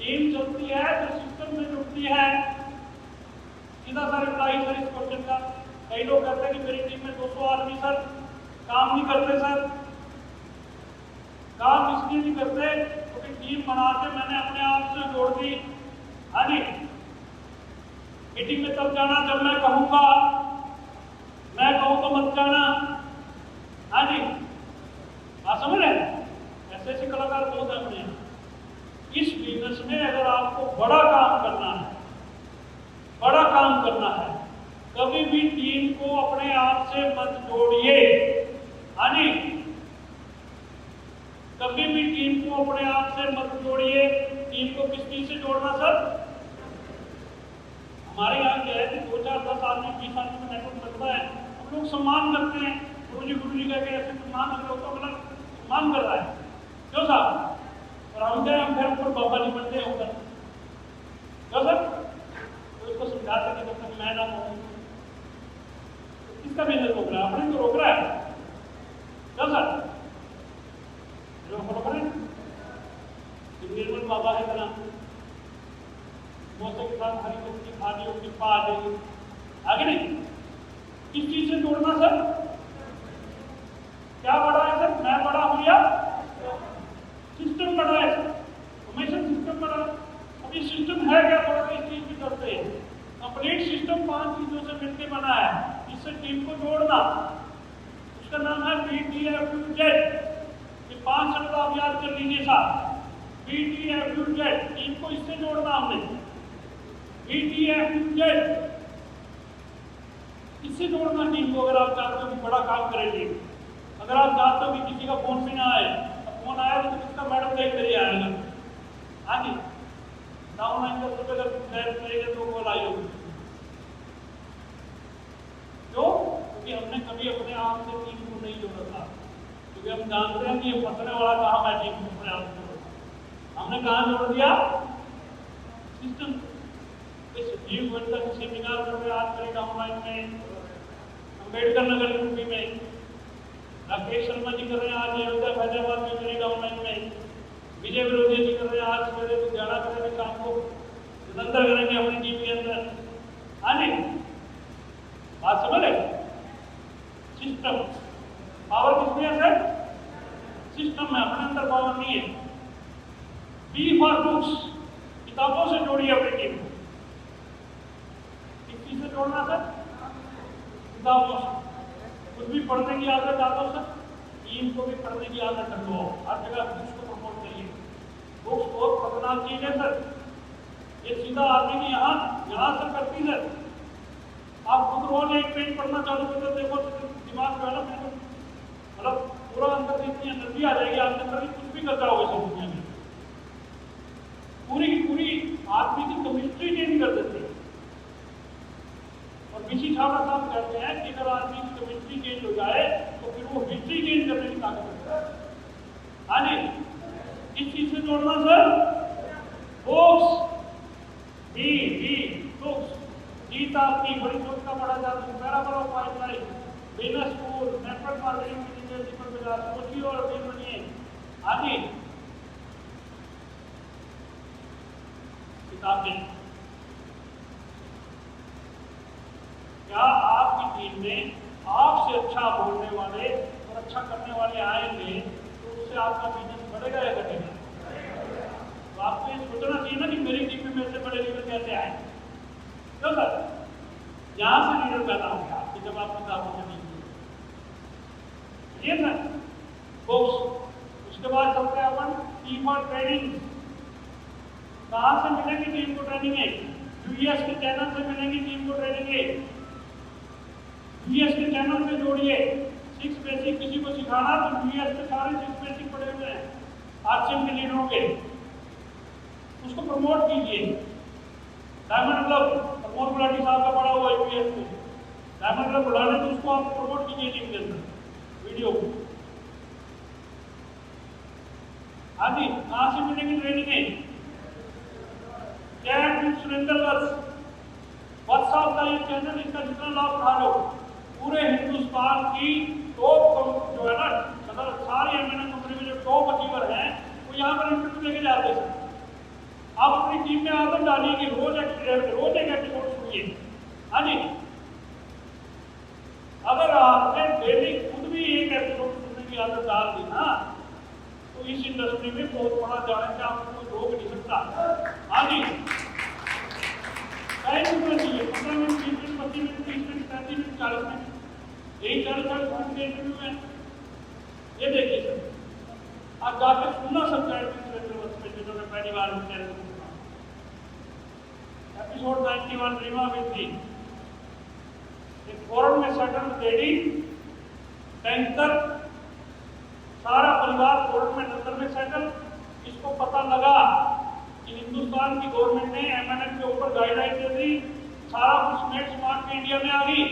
टीम चलती है तो सिस्टम में जुड़ती है। सीधा सा रिप्लाई सर इस क्वेश्चन का। कई लोग कहते हैं कि मेरी टीम में 200 आदमी सर काम नहीं करते सर। काम इसलिए नहीं करते क्योंकि टीम बना के मैंने अपने आप से जोड़ दी। हाँ जी, मीटिंग में तब जाना जब मैं कहूंगा, मैं कहूं तो मत जाना। हाँ जी, बात समझ रहे? ऐसे ऐसे कलाकार बहुत अपने हैं। इस बिजनेस में अगर आपको बड़ा काम करना है, बड़ा काम करना है, कभी भी टीम को अपने आप से मत जोड़िए। हाँ जी, कभी भी टीम को अपने आप से मत जोड़िए। टीम को किस चीज से जोड़ना सर? हमारे यहाँ क्या है कि 2, 4, 10 आदमी 20 आदमी में नेटवर्क बनता है, हम लोग सम्मान करते हैं, गुरु जी कहकर ऐसे सम्मान अगर होता मतलब सम्मान कर रहा है। क्यों साहब? और हम क्या हम फिर ऊपर बाबा जी बनते हैं ऊपर। क्यों सर? तो इसको समझाते कि जब तक मैं ना कहूँ किसका बिजनेस रोक रहा है? अपने तो रोक रहा है। क्यों सर? निर्मल बाबा है बना मौसम के साथ हरी पत्ती खादी होगी पा आ जाएगी आगे नहीं। किस चीज से जोड़ना सर? क्या बड़ा है सर? मैं बड़ा हूं या सिस्टम बड़ा है? हमेशा सिस्टम बड़ा। अब ये सिस्टम है क्या? थोड़ा सा इस चीज भी करते हैं। कंप्लीट सिस्टम 5 चीजों से मिलकर बना है, इससे टीम को जोड़ना। उसका नाम है BTFUZ। 5 शब्द आप याद कर लीजिए साहब। BTFUZ, टीम को इससे जोड़ना हमने। BTFUZ इससे जोड़ना टीम को। अगर आप चाहते हो कि बड़ा काम करेंगे, अगर आप चाहते हो कि किसी का फोन भी ना आए, फोन आया तो किसका मैडम देख कर ही आएगा। हाँ जी, डाउनलाइन का सब अगर फ्लैट करेगा तो कॉल आई होगी। क्यों? क्योंकि हमने कभी अपने आप से टीम को नहीं जोड़ा था, क्योंकि हम जानते हैं कि ये फंसने वाला काम है टीम को अपने आप से। हमने कहाँ जोड़ दिया? सिस्टम। इस जीव गणित का सेमिनार कर रहे आज करेगा ऑनलाइन में, अम्बेडकर नगर यूपी में, राकेश शर्मा जी कर रहे हैं आज अयोध्या फैजाबाद में करेगा ऑनलाइन में, विजय विरोधी जी कर रहे हैं आज सवेरे लुधियाना करेंगे, शाम को निरंतर करेंगे अपनी टीम के अंदर। हाँ जी, बात समझ रहे? सिस्टम पावर किसमें है सर? सिस्टम में, अपने अंदर पावर नहीं है। बी फॉर बुक्स, किताबों से जोड़िए अपनी टीम को। किस चीज से जोड़ना सर? किताबों से। कुछ भी पढ़ने की आदत डालो सर, टीम को भी पढ़ने की आदत डालो। हर जगह बुक्स को प्रमोट करिए। बुक्स को पढ़ना चाहिए सर। ये सीधा आदमी की यहाँ से करती सर। आप खुद रोज एक पेज पढ़ना चालू कर दो, देखो दिमाग में ना मतलब पूरा अंदर से इतनी एनर्जी आ जाएगी, आपने कभी कुछ भी कर जाओगे सब दुनिया में। पूरी की पूरी आदमी की केमिस्ट्री चेंज कर देती है। और बीसी छावड़ा साहब कहते हैं कि अगर आदमी की केमिस्ट्री चेंज हो जाए तो फिर वो हिस्ट्री चेंज करने की ताकत होती है। हाँ जी, इस चीज से जोड़ना सर। बुक्स, बुक्स, गीता की बड़ी सोच का पढ़ा जाता है, parable of pipeline, business school, network marketing, Deepak Bazaar, सोचिए और अमीर बनिए। आदि किताबें। क्या आपकी टीम में आपसे अच्छा बोलने वाले और अच्छा करने वाले आएंगे तो उससे आपका बिजनेस बढ़ेगा या घटेगा? तो आपको ये सोचना चाहिए ना कि मेरी टीम में मेरे से बड़े लीडर कैसे आए। तो सर यहां से लीडर पैदा होगा आपकी, जब आप किताबों से नहीं ये सर बुक्स। उसके बाद चलते हैं अपन टीम और ट्रेनिंग। कहाँ से मिलेंगी टीम को ट्रेनिंग? यूएस के चैनल से मिलेंगी टीम को ट्रेनिंग। यूएस के चैनल से जोड़िए। 6 बेसिक किसी को सिखाना तो यूएस के सारे 6 बेसिक पढ़े हुए हैं आरसीएम के लीडरों के, उसको प्रमोट कीजिए। डायमंड क्लब प्रमोद गुलाटी साहब का पढ़ा हुआ यूएस में, डायमंड क्लब बुलाने तो उसको आप प्रमोट कीजिए टीम के अंदर वीडियो को। हाँ जी, कहाँ से मिलेंगी training? Chat with Surendra WhatsApp का ये चैनल, इसका जितना लाभ उठा लो, पूरे हिंदुस्तान की टॉप जो है ना, मतलब सारी एमएनए कंपनी में जो टॉप अचीवर हैं वो यहाँ पर इंटरव्यू लेके जाते हैं। आप अपनी टीम में आदत डालिए कि रोज एक एपिसोड सुनिए। हाँ जी, अगर आपने डेली खुद भी एक एपिसोड सुनने की आदत डाल दी ना तो इस इंडस्ट्री में बहुत बड़ा जाने से आपको रोक नहीं सकता। हाँ जी, टाइम चाहिए 15 minute, 20 minute, 25 minute, 30 minute, 35 minute, 40 minute, यही 40 मिनट के इंटरव्यू है। ये देखिए सर, आप जाकर सुनना सकते हैं जिन्होंने पहली बार एपिसोड 91 रीमा विथी फॉरन में सेटल लेडी बैंकर, सारा परिवार फॉरन में लंदन में सेटल। इसको पता लगा कि हिंदुस्तान की गवर्नमेंट ने एमएनएफ के ऊपर गाइडलाइन दे दी, सारा कुछ नेट स्मार्ट में इंडिया में आ गई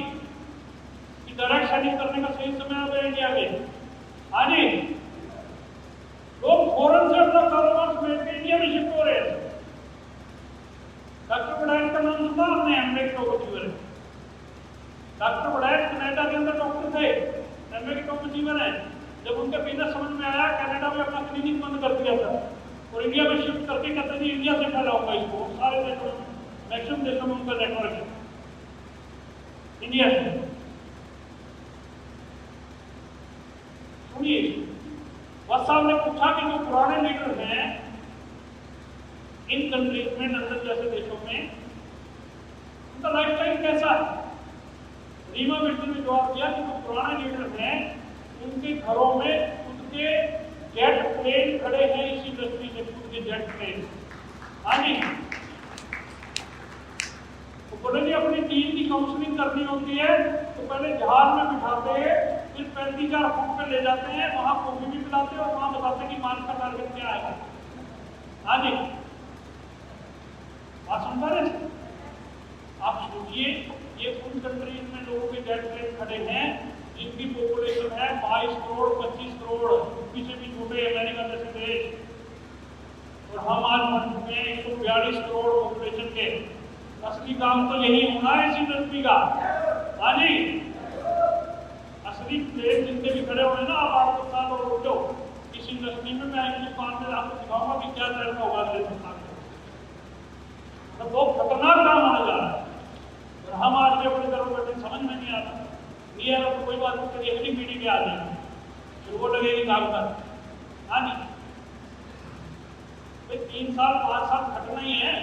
कि डायरेक्ट सेलिंग करने का सही समय आ गया इंडिया में। हाँ जी, लोग फॉरन से अपना कारोबार समेट के इंडिया में शिफ्ट हो रहे हैं। डॉक्टर बड़ाइल का नाम सुना आपने? एमए के टॉप अचीवर है डॉक्टर बड़ाइल। कनाडा के अंदर डॉक्टर थे, एमए के टॉप अचीवर है। जब उनका बिजनेस समझ में आया, कनाडा में अपना क्लिनिक बंद कर दिया था और इंडिया में शिफ्ट करके कहते हैं इंडिया से फैलाऊंगा इसको। सारे देशों में, मैक्सिमम देशों में उनका नेटवर्क है इंडिया से। सुनिए, वत्साव ने पूछा कि जो पुराने लीडर हैं इन कंट्रीज में, लंदन जैसे देशों में, उनका लाइफस्टाइल कैसा है? रीमा मिर्ची ने जवाब दिया कि जो पुराने लीडर हैं उनके घरों में खुद के जेट प्लेन खड़े हैं, इसी इंडस्ट्री से खुद के जेट प्लेन। हाँ जी, तो बोले जी अपनी टीम की काउंसलिंग करनी होती है तो पहले जहाज में बिठाते हैं, फिर 35,000 फुट पे ले जाते हैं, वहां कॉफी भी पिलाते हैं और वहां बताते हैं कि मार्च का टारगेट क्या आएगा। हाँ जी, सोचिए ये फुल कंट्रीज में लोगों के डेट रेट खड़े हैं जिनकी पॉपुलेशन है 22 करोड़ 25 करोड़, पीछे भी छोटे अमेरिका जैसे देश, और हम आज बन चुके हैं 142 करोड़ पॉपुलेशन के। असली काम तो यही होना है इस इंडस्ट्री का। हाँ जी, असली प्लेयर जिनके भी खड़े होने ना, आप 8 साल और रुक जाओ इस इंडस्ट्री में। मैं हिंदुस्तान में आपको सिखाऊंगा कि क्या तैरना होगा अगले हिंदुस्तान में। तो बहुत खतरनाक काम होने जा रहा है और हम आज भी अपने घरों बैठे समझ में नहीं आता। नहीं आया तो कोई बात नहीं, कभी अगली पीढ़ी के आ जाएगी फिर वो लगेगी काम कर। हाँ जी, 3 साल 5 साल खटना ही है।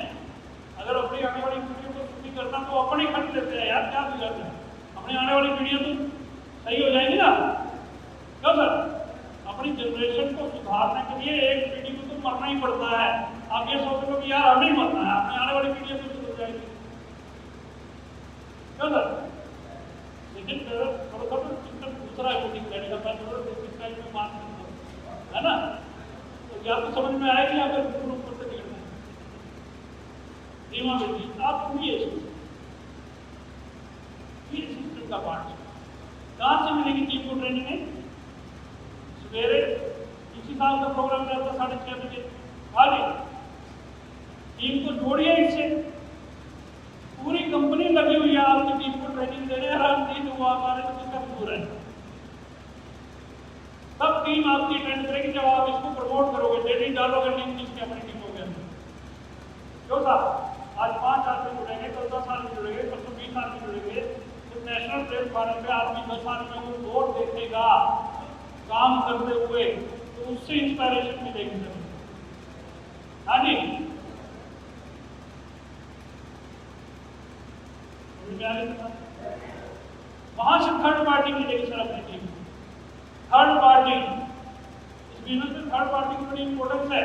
अगर अपनी आने वाली पीढ़ियों को छुट्टी करना तो अपन ही खट लेते हैं यार, क्या दिक्कत है? अपनी आने वाली पीढ़ियां तो सही हो जाएंगी ना, क्यों सर? अपनी जनरेशन को सुधारने के लिए एक पीढ़ी को तो मरना ही पड़ता है। आप ये सोच लो कि यार हमें ही मरना है, अपनी आने वाली पीढ़ियां तो सुधर जाएगी, क्यों सर? लेकिन थोड़ा सा सिस्टम दूसरा है, कोचिंग करने का मैं थोड़ा इस टाइप में मान सकता हूँ, है ना? तो या तो समझ में आएगी या फिर ऊपर से निकलना है। आप सुनिए सिस्टम का पार्ट कहाँ से मिलेगी टीम को ट्रेनिंग में? सवेरे इसी साल का प्रोग्राम रहता 6:30 बजे। खाली टीम को जोड़िए इससे, पूरी कंपनी लगी हुई है आपकी टीम को ट्रेनिंग देने। आराम नहीं हुआ हमारे तो किसका कसूर है? सब टीम आपकी अटेंड करेगी जब आप इसको प्रमोट करोगे, डेली डालोगे टीम किसके अपनी टीमों के अंदर। क्यों साहब? आज 5 आदमी जुड़ेंगे, कल 10 आदमी जुड़ेंगे, कल तो 20 आदमी जुड़ेंगे। तो नेशनल प्लेटफॉर्म पे आदमी 10 आदमी को वोट देखेगा काम करते हुए, तो उससे इंस्पायरेशन मिलेगी सर। हाँ जी, वहां से थर्ड पार्टी मिलेगी सर अपनी टीम। थर्ड पार्टी, इस बिजनेस में थर्ड पार्टी की बड़ी इंपॉर्टेंस है।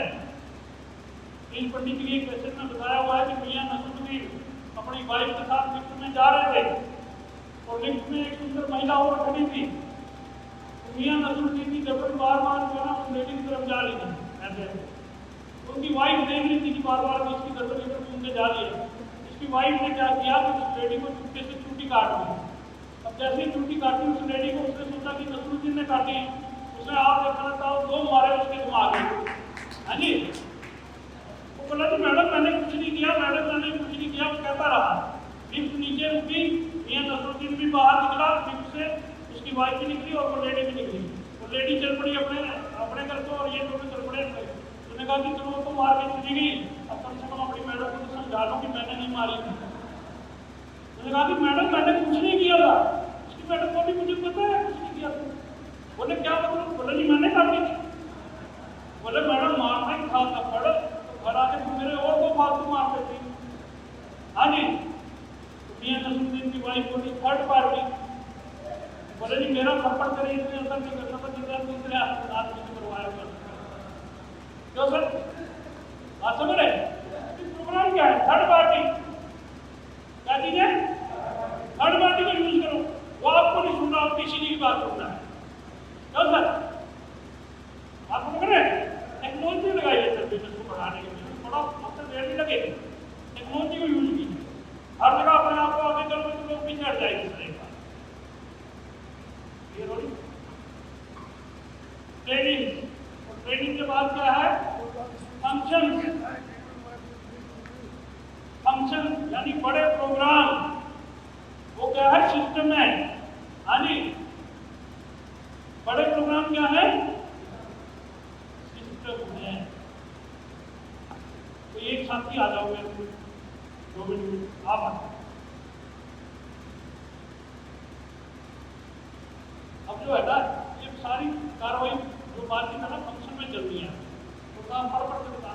इस पंडित जी एक क्वेश्चन में बताया हुआ है कि मियां नसरुद्दीन अपनी वाइफ के साथ लिफ्ट में जा रहे थे और लिफ्ट में एक सुंदर महिला और खड़ी थी। तो मियां नसरुद्दीन की जबरन बार बार जो है उस लेडी की तरफ जा रही थी ऐसे। उनकी वाइफ देख रही थी कि बार बार इसकी गर्दन इधर घूमते जा रही है। इसकी वाइफ ने क्या किया कि उस लेडी को चुपके से चूटी काट दी। अब जैसे ही चूटी काटी उस लेडी को, उसने सोचा कि नसरुद्दीन ने काटी, उसने आप देखना था 2 मारे उसके दिमाग में। हाँ जी, वो बोला कि मैडम मैंने कुछ नहीं किया, मैडम मैंने कुछ नहीं किया, वो कहता रहा। लिफ्ट नीचे रुकी, मियां नसरुद्दीन भी बाहर निकला लिफ्ट से, उसकी वाइफ भी निकली और वो लेडी भी निकली। वो लेडी चल पड़ी अपने घर को और ये दोनों चल पड़े। उसने कहा कि चलो तो मार के चली गई, अब कम से कम अपनी मैडम को तो समझा लो कि मैंने नहीं मारी थी। उसने कहा कि मैडम मैंने कुछ नहीं किया था। उसकी मैडम बोली मुझे पता है कुछ नहीं किया था। बोले क्या मतलब? बोले नहीं मैंने काटी थी। बोले मैडम मारना ही था थप्पड़, तो घर आके तुम मेरे और 2 फालतू मार देती। हाँ जी, मियां नसरुद्दीन की वाइफ बोली थर्ड पार्टी। बोले नहीं मेरा थप्पड़ करे इतने असर नहीं करता था जितना दूसरे आदमी से करवाया था। क्यों सर? बात समझ रहे? प्रोग्राम क्या है? Third party. क्या चीज है? थर्ड पार्टी को यूज करो। वो आपको नहीं सुनना, आप किसी की बात सुनना है। क्यों सर? आप समझ रहे? टेक्नोलॉजी लगाइए सर बिजनेस को बढ़ाने के लिए। थोड़ा वक्त देर भी लगे, टेक्नोलॉजी को यूज कीजिए। हर जगह अपने आप को आगे करोगे तो लोग पीछे हट जाएंगे सर। एक बार ट्रेनिंग, और ट्रेनिंग के बाद क्या है? फंक्शन। फंक्शन यानी बड़े प्रोग्राम, वो क्या है? सिस्टम है। हाँ जी, बड़े प्रोग्राम क्या है? सिस्टम है। तो एक साथी आ जाओगे 2 मिनट आप अब जो है ना ये सारी कार्रवाई जो बातचीत है ना फंक्शन में चलती है, तो काम फटाफट से बता।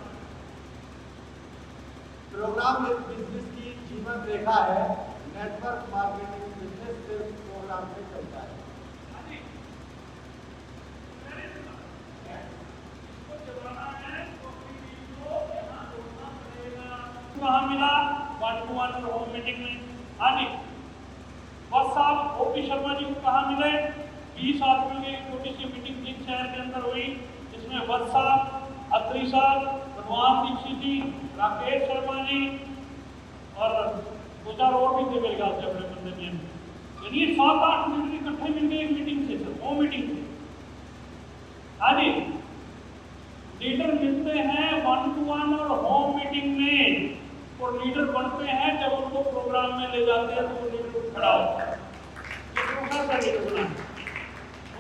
प्रोग्राम बिजनेस की जीवन रेखा है। नेटवर्क मार्केटिंग बिजनेस सिर्फ प्रोग्राम से चलता है। कहाँ मिला? 1-to-1 होम मीटिंग में। हाँ जी, बस साहब ओपी शर्मा जी को कहाँ मिले? 20 आदमियों की एक छोटी सी मीटिंग 3 शहर के अंदर हुई, जिसमें वत्स साहब, अत्री साहब, भगवान दीक्षित जी, राकेश शर्मा जी और दो चार और भी थे मेरे ख्याल से अपने बंदे में, यानी 7-8 लीडर इकट्ठे मिल गए एक मीटिंग से सर, वो मीटिंग से। हाँ जी, लीडर मिलते हैं 1-to-1 और होम मीटिंग में, और लीडर बनते हैं जब उनको प्रोग्राम में ले जाते हैं तो वो लीडर खड़ा होता है। ये प्रोग्राम का लीडर बना,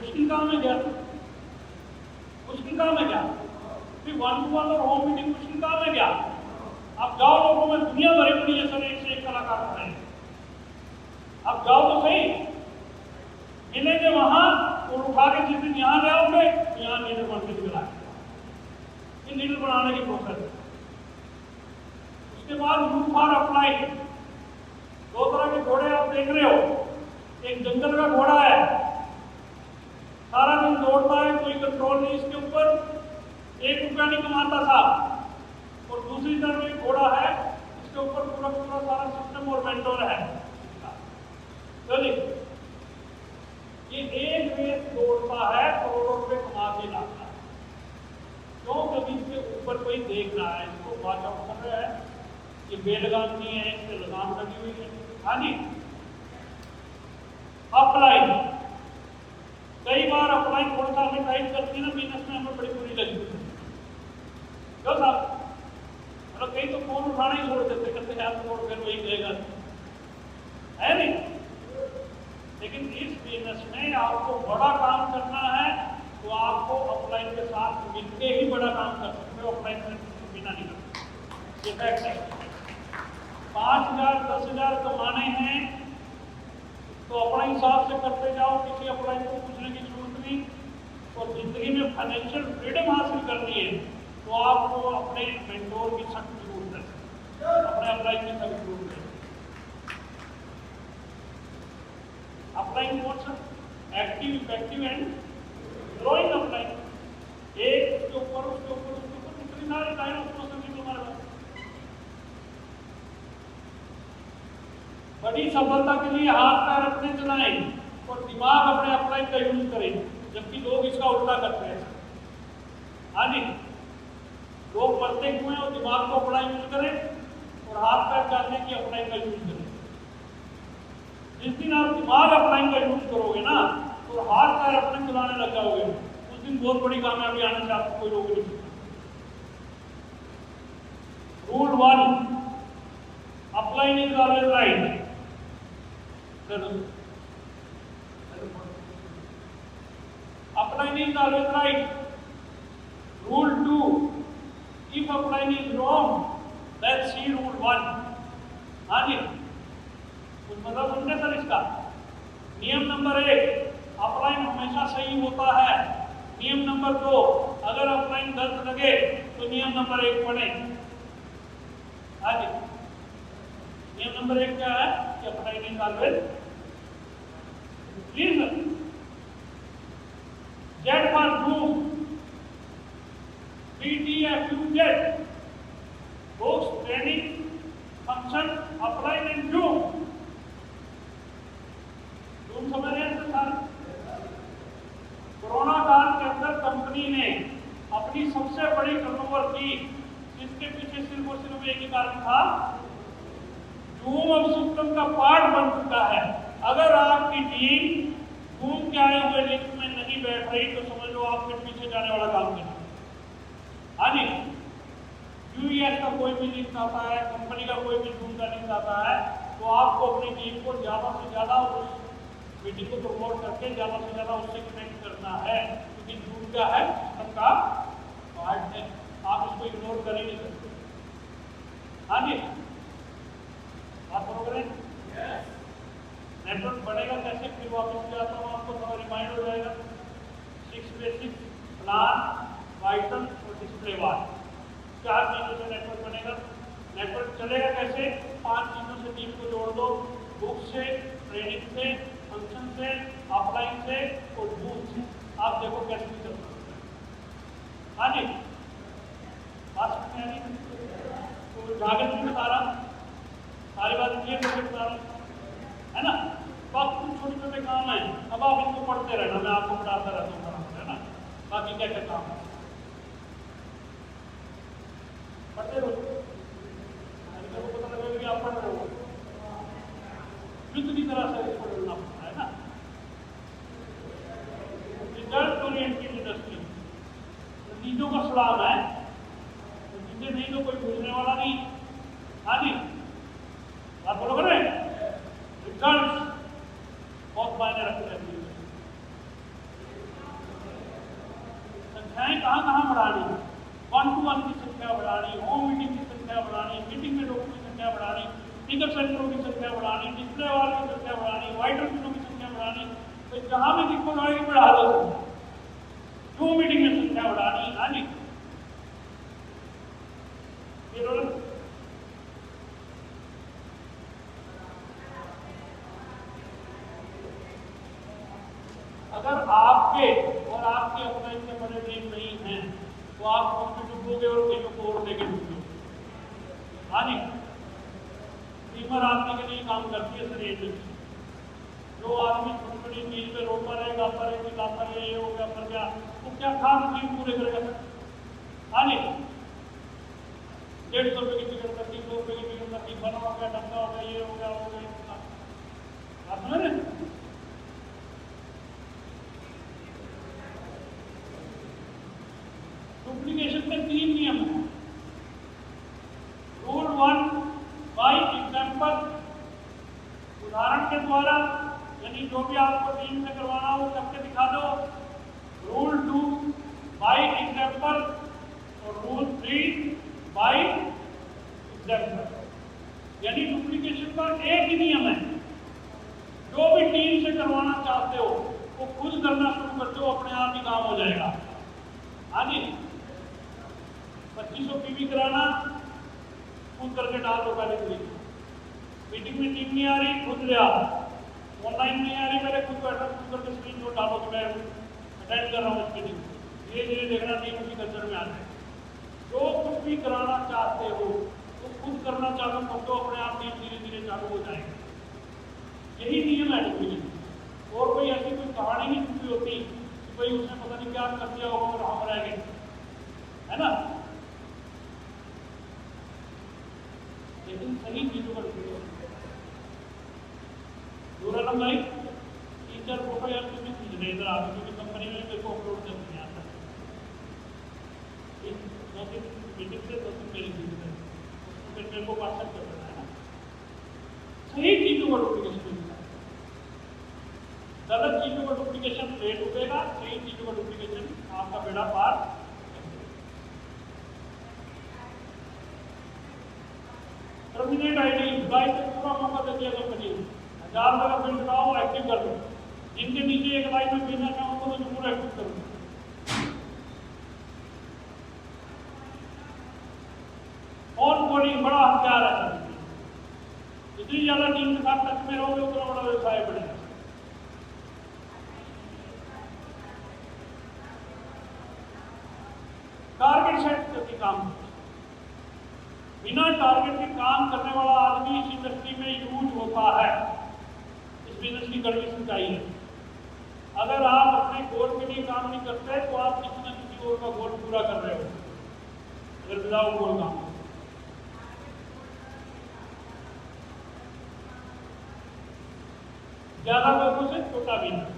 मुश्किल काम है क्या? मुश्किल काम है क्या? फिर 1-to-1 और होम मीटिंग मुश्किल काम है क्या? आप जाओ लोगों में, दुनिया भरी पड़ी है सर, एक से एक कलाकार खड़े हैं, आप जाओ तो सही, मिलेंगे वहां और उठा के जिस दिन यहाँ ले आओगे यहाँ लीडर बन के निकल आए। ये लीडर बनाने की प्रोसेस है। उसके बाद यू फॉर अप्लाई, दो तरह के घोड़े आप देख रहे हो, एक जंगल का घोड़ा है, सारा दिन दौड़ता है, कोई कंट्रोल नहीं इसके ऊपर, 1 रुपया नहीं कमाता साहब, और दूसरी तरफ एक घोड़ा है इसके ऊपर पूरा पूरा सारा सिस्टम और मेंटोर है। चलिए, ये एक रेस दौड़ता है, करोड़ों रुपए कमा के लाता है, क्यों? कभी इसके ऊपर कोई देख रहा है, इसको वॉच आउट कर रहा है, ये बेलगाम नहीं है, इससे लगाम लगी हुई है। हाँ जी, अप्लाई, कई बार अप्लाई थोड़ा सा हमें टाइट करती है ना बिजनेस में, हमें बड़ी बुरी लगी क्यों साहब? मतलब कई तो फोन उठाना ही छोड़ देते, कहते हैं छोड़ फिर वही कहेगा, है नहीं? लेकिन इस बिजनेस में आपको बड़ा काम करना है तो आपको अपलाइन के साथ मिलके ही बड़ा काम कर सकते हो, अपलाइन से बिना नहीं कर सकते। ये फैक्ट है। 5,000 10,000 कमाने हैं तो अपने हिसाब से करते जाओ, किसी अपलाइन को पूछने की जरूरत नहीं। और जिंदगी में फाइनेंशियल फ्रीडम हासिल करनी है तो आपको अपने मेंटोर की सख्त जरूरत है, अपने अपलाइन की सख्त जरूरत है। अपलाइन कौन सा? Active, effective and growing upline. एक उसके ऊपर उसके ऊपर उसके ऊपर कितनी सारी लाइन उसको समझ तुम्हारे पास। बड़ी सफलता के लिए हाथ पैर अपने चलाएं और दिमाग अपने अपलाइन का यूज करें, जबकि लोग इसका उल्टा करते हैं। हाँ जी, लोग मरते हुए और दिमाग को अपना यूज करें और हाथ पैर चलने की अपलाइन का यूज करें। जिस दिन आप दिमाग अपलाइन का यूज करोगे ना तो हाथ पैर अपने चलाने लग जाओगे, उस दिन बहुत बड़ी कामयाबी आने से आपको कोई रोक नहीं सकता। Rule 1, upline is always right. Upline is always right. Rule 2, if upline is wrong, let's see rule 1. हाँ जी, कुछ मतलब समझे सर इसका? नियम नंबर 1, अपलाइन हमेशा सही होता है। नियम नंबर 2, अगर अपलाइन गलत लगे तो नियम नंबर 1 पढ़े। हाँ जी, नियम नंबर 1 क्या है कि upline is always reason. Z for Zoom, BTFUZ, books, training, function, apply and Zoom. Zoom समझ रहे हैं सर? कोरोना काल के अंदर कंपनी ने अपनी सबसे बड़ी टर्नओवर की, जिसके पीछे सिर्फ और सिर्फ एक ही कारण था, Zoom अब सिस्टम का पार्ट बन चुका है। अगर आपकी टीम Zoom के आए हुए लिंक में नहीं बैठ रही तो समझ लो आपके पीछे जाने वाला काम करना। हाँ जी, यूएस का कोई भी लिंक आता है, कंपनी का कोई भी Zoom का लिंक आता है, तो आपको अपनी टीम को ज़्यादा से ज़्यादा उस मीटिंग को प्रमोट करके ज़्यादा से ज़्यादा उससे कनेक्ट करना है, क्योंकि Zoom क्या है, सिस्टम का पार्ट है, आप इसको इग्नोर कर ही नहीं सकते। हाँ जी, बात बरोबर है? नेटवर्क बढ़ेगा कैसे, फिर वापस जाता हूँ, आपको थोड़ा रिमाइंड हो जाएगा। 6 बेसिक, प्लान, पाइथन और डिस्प्ले वाल, 4 चीज़ों से नेटवर्क बनेगा। नेटवर्क चलेगा कैसे? 5 चीज़ों से टीम को जोड़ दो, बुक से, ट्रेनिंग से, फंक्शन से, ऑफलाइन से और बूथ से। आप देखो कैसे भी चल सकते हैं। हाँ जी, बात समझ में आ रही? तो जागृत भी बता रहा, सारी बात क्लियर करके बता रहा है ना। बाकी कुछ छोटे छोटे काम है, अब आप इनको पढ़ते रहना, मैं आपको पढ़ाता रहता हूँ, है ना। बाकी क्या क्या काम है पढ़ते रहो, पता लगेगा कि आप पढ़ रहे हो। स्पीकर सेंटरों की संख्या बढ़ानी, डिस्प्ले वाल की संख्या बढ़ानी, वाइट मशीनों की संख्या बढ़ानी, तो जहां भी दिक्कत आएगी बढ़ा दो संख्या, जो मीटिंग में संख्या बढ़ानी। हाँ जी, अगर आपके और आपके अपने इतने बड़े टीम नहीं हैं तो आप खुद भी डूबोगे और कहीं को और लेके डूबोगे। हाँ जी, टीमर आदमी के लिए काम करती है सर ये। जो आदमी छोटी छोटी चीज पे रोका रहेगा, पर ये हो गया, पर क्या, तो क्या खास टीम पूरे करेगा सर? हाँ जी, 150 रुपये की टिकट करती, 100 रुपये की टिकट करती, बना हो गया, डंका हो गया, ये हो गया, हो गया। आप समझ रहे? डुप्लीकेशन के 3 नियम हैं। रूल 1 बाय एग्जाम्पल, उदाहरण के द्वारा, यानी जो भी आपको टीम से करवाना हो करके दिखा दो। रूल 2 बाय एग्जाम्पल और रूल 3 बाय एग्जाम्पल, यानी डुप्लीकेशन का एक ही नियम है, जो भी टीम से करवाना चाहते हो वो खुद करना शुरू करते हो, अपने आप ही काम हो जाएगा। हाँ जी, 2500 पीवी कराना, खुद करके डाल दो पहले दिन। मीटिंग में टीम नहीं आ रही, खुद ले आओ। ऑनलाइन नहीं आ रही, पहले खुद बैठा, खुद करके स्क्रीन शॉट डालो कि मैं अटेंड कर रहा हूँ इस मीटिंग। धीरे धीरे देखना टीम उसी कल्चर में आ जाए। जो कुछ भी कराना चाहते हो तो खुद करना चालू कर दो, अपने आप टीम धीरे धीरे चालू हो जाएगी। यही नियम है डुप्लीकेशन। और कोई ऐसी कोई कहानी नहीं छुपी होती कि भाई उसने पता नहीं क्या कर दिया होगा और हम रह गए, है ना? लेकिन सही चीजों का डुप्लीकेशन। दूसरा नंबर, टीचर फोटो यार कुछ भी खींच रहे इधर आगे, क्योंकि कंपनी में मेरे को अपलोड कर नहीं आता। 2 दिन मीटिंग से 2 दिन मेरी मीटिंग है, फिर मेरे को व्हाट्सएप कर देना है ना। सही चीजों का डुप्लीकेशन मिलता है, गलत चीजों का डुप्लीकेशन लेट उठेगा, सही चीजों का डुप्लीकेशन आपका बेड़ा पार। टर्मिनेट आईडी जुलाई तक पूरा मौका देती है कंपनी। 1000 का बिल बनाओ, एक्टिव कर दो। जिनके नीचे एक लाइन में भेजना चाहो तो जरूर एक्टिव कर दो। ऑन बोर्डिंग बड़ा हथियार है। जितनी ज्यादा टीम के साथ टच में रहोगे उतना बड़ा व्यवसाय बढ़ेगा। टारगेट सेट करके काम, बिना टारगेट के काम करने वाला आदमी इस इंडस्ट्री में यूज होता है। इस बिजनेस की कड़वी सच्चाई है। अगर आप अपने गोल के लिए काम नहीं करते तो आप किसी न किसी और का गोल पूरा कर रहे हो, अगर विदाउट गोल काम। ज्यादा लोगों से छोटा बिजनेस,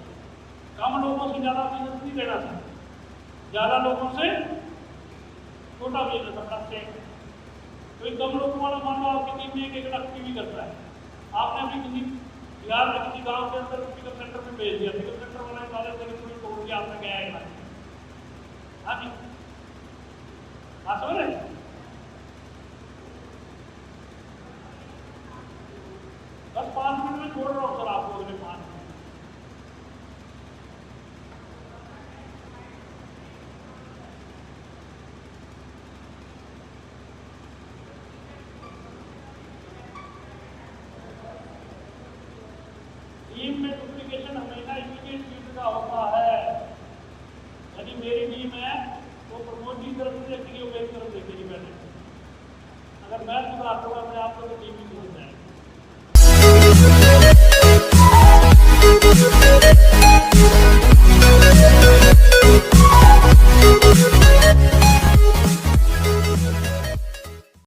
कम लोगों से ज्यादा बिजनेस नहीं लेना चाहिए। ज्यादा लोगों से छोटा बिजनेस अपना सेट। कोई कम लोगों वाला मान लो आपकी टीम में 1 लाख भी करता है, आपने अपनी किसी बिहार में किसी गांव के अंदर पिकअप सेंटर में भेज दिया, पिकअप सेंटर वाला सारे पूरी तोड़ दिया, आपने गया है। हाँ जी, हाँ समझ रहे? बस 5 मिनट में छोड़ रहा हूँ सर आपको, अगले 5 मिनट। टीम में डुप्लीकेशन हमेशा इमीडिएट फील्ड का होता है। यदि मेरी टीम है तो प्रमोद की तरफ से देखेगी और मेरी तरफ देखेगी। पहले अगर मैं सुधार दूंगा अपने आप को तो टीम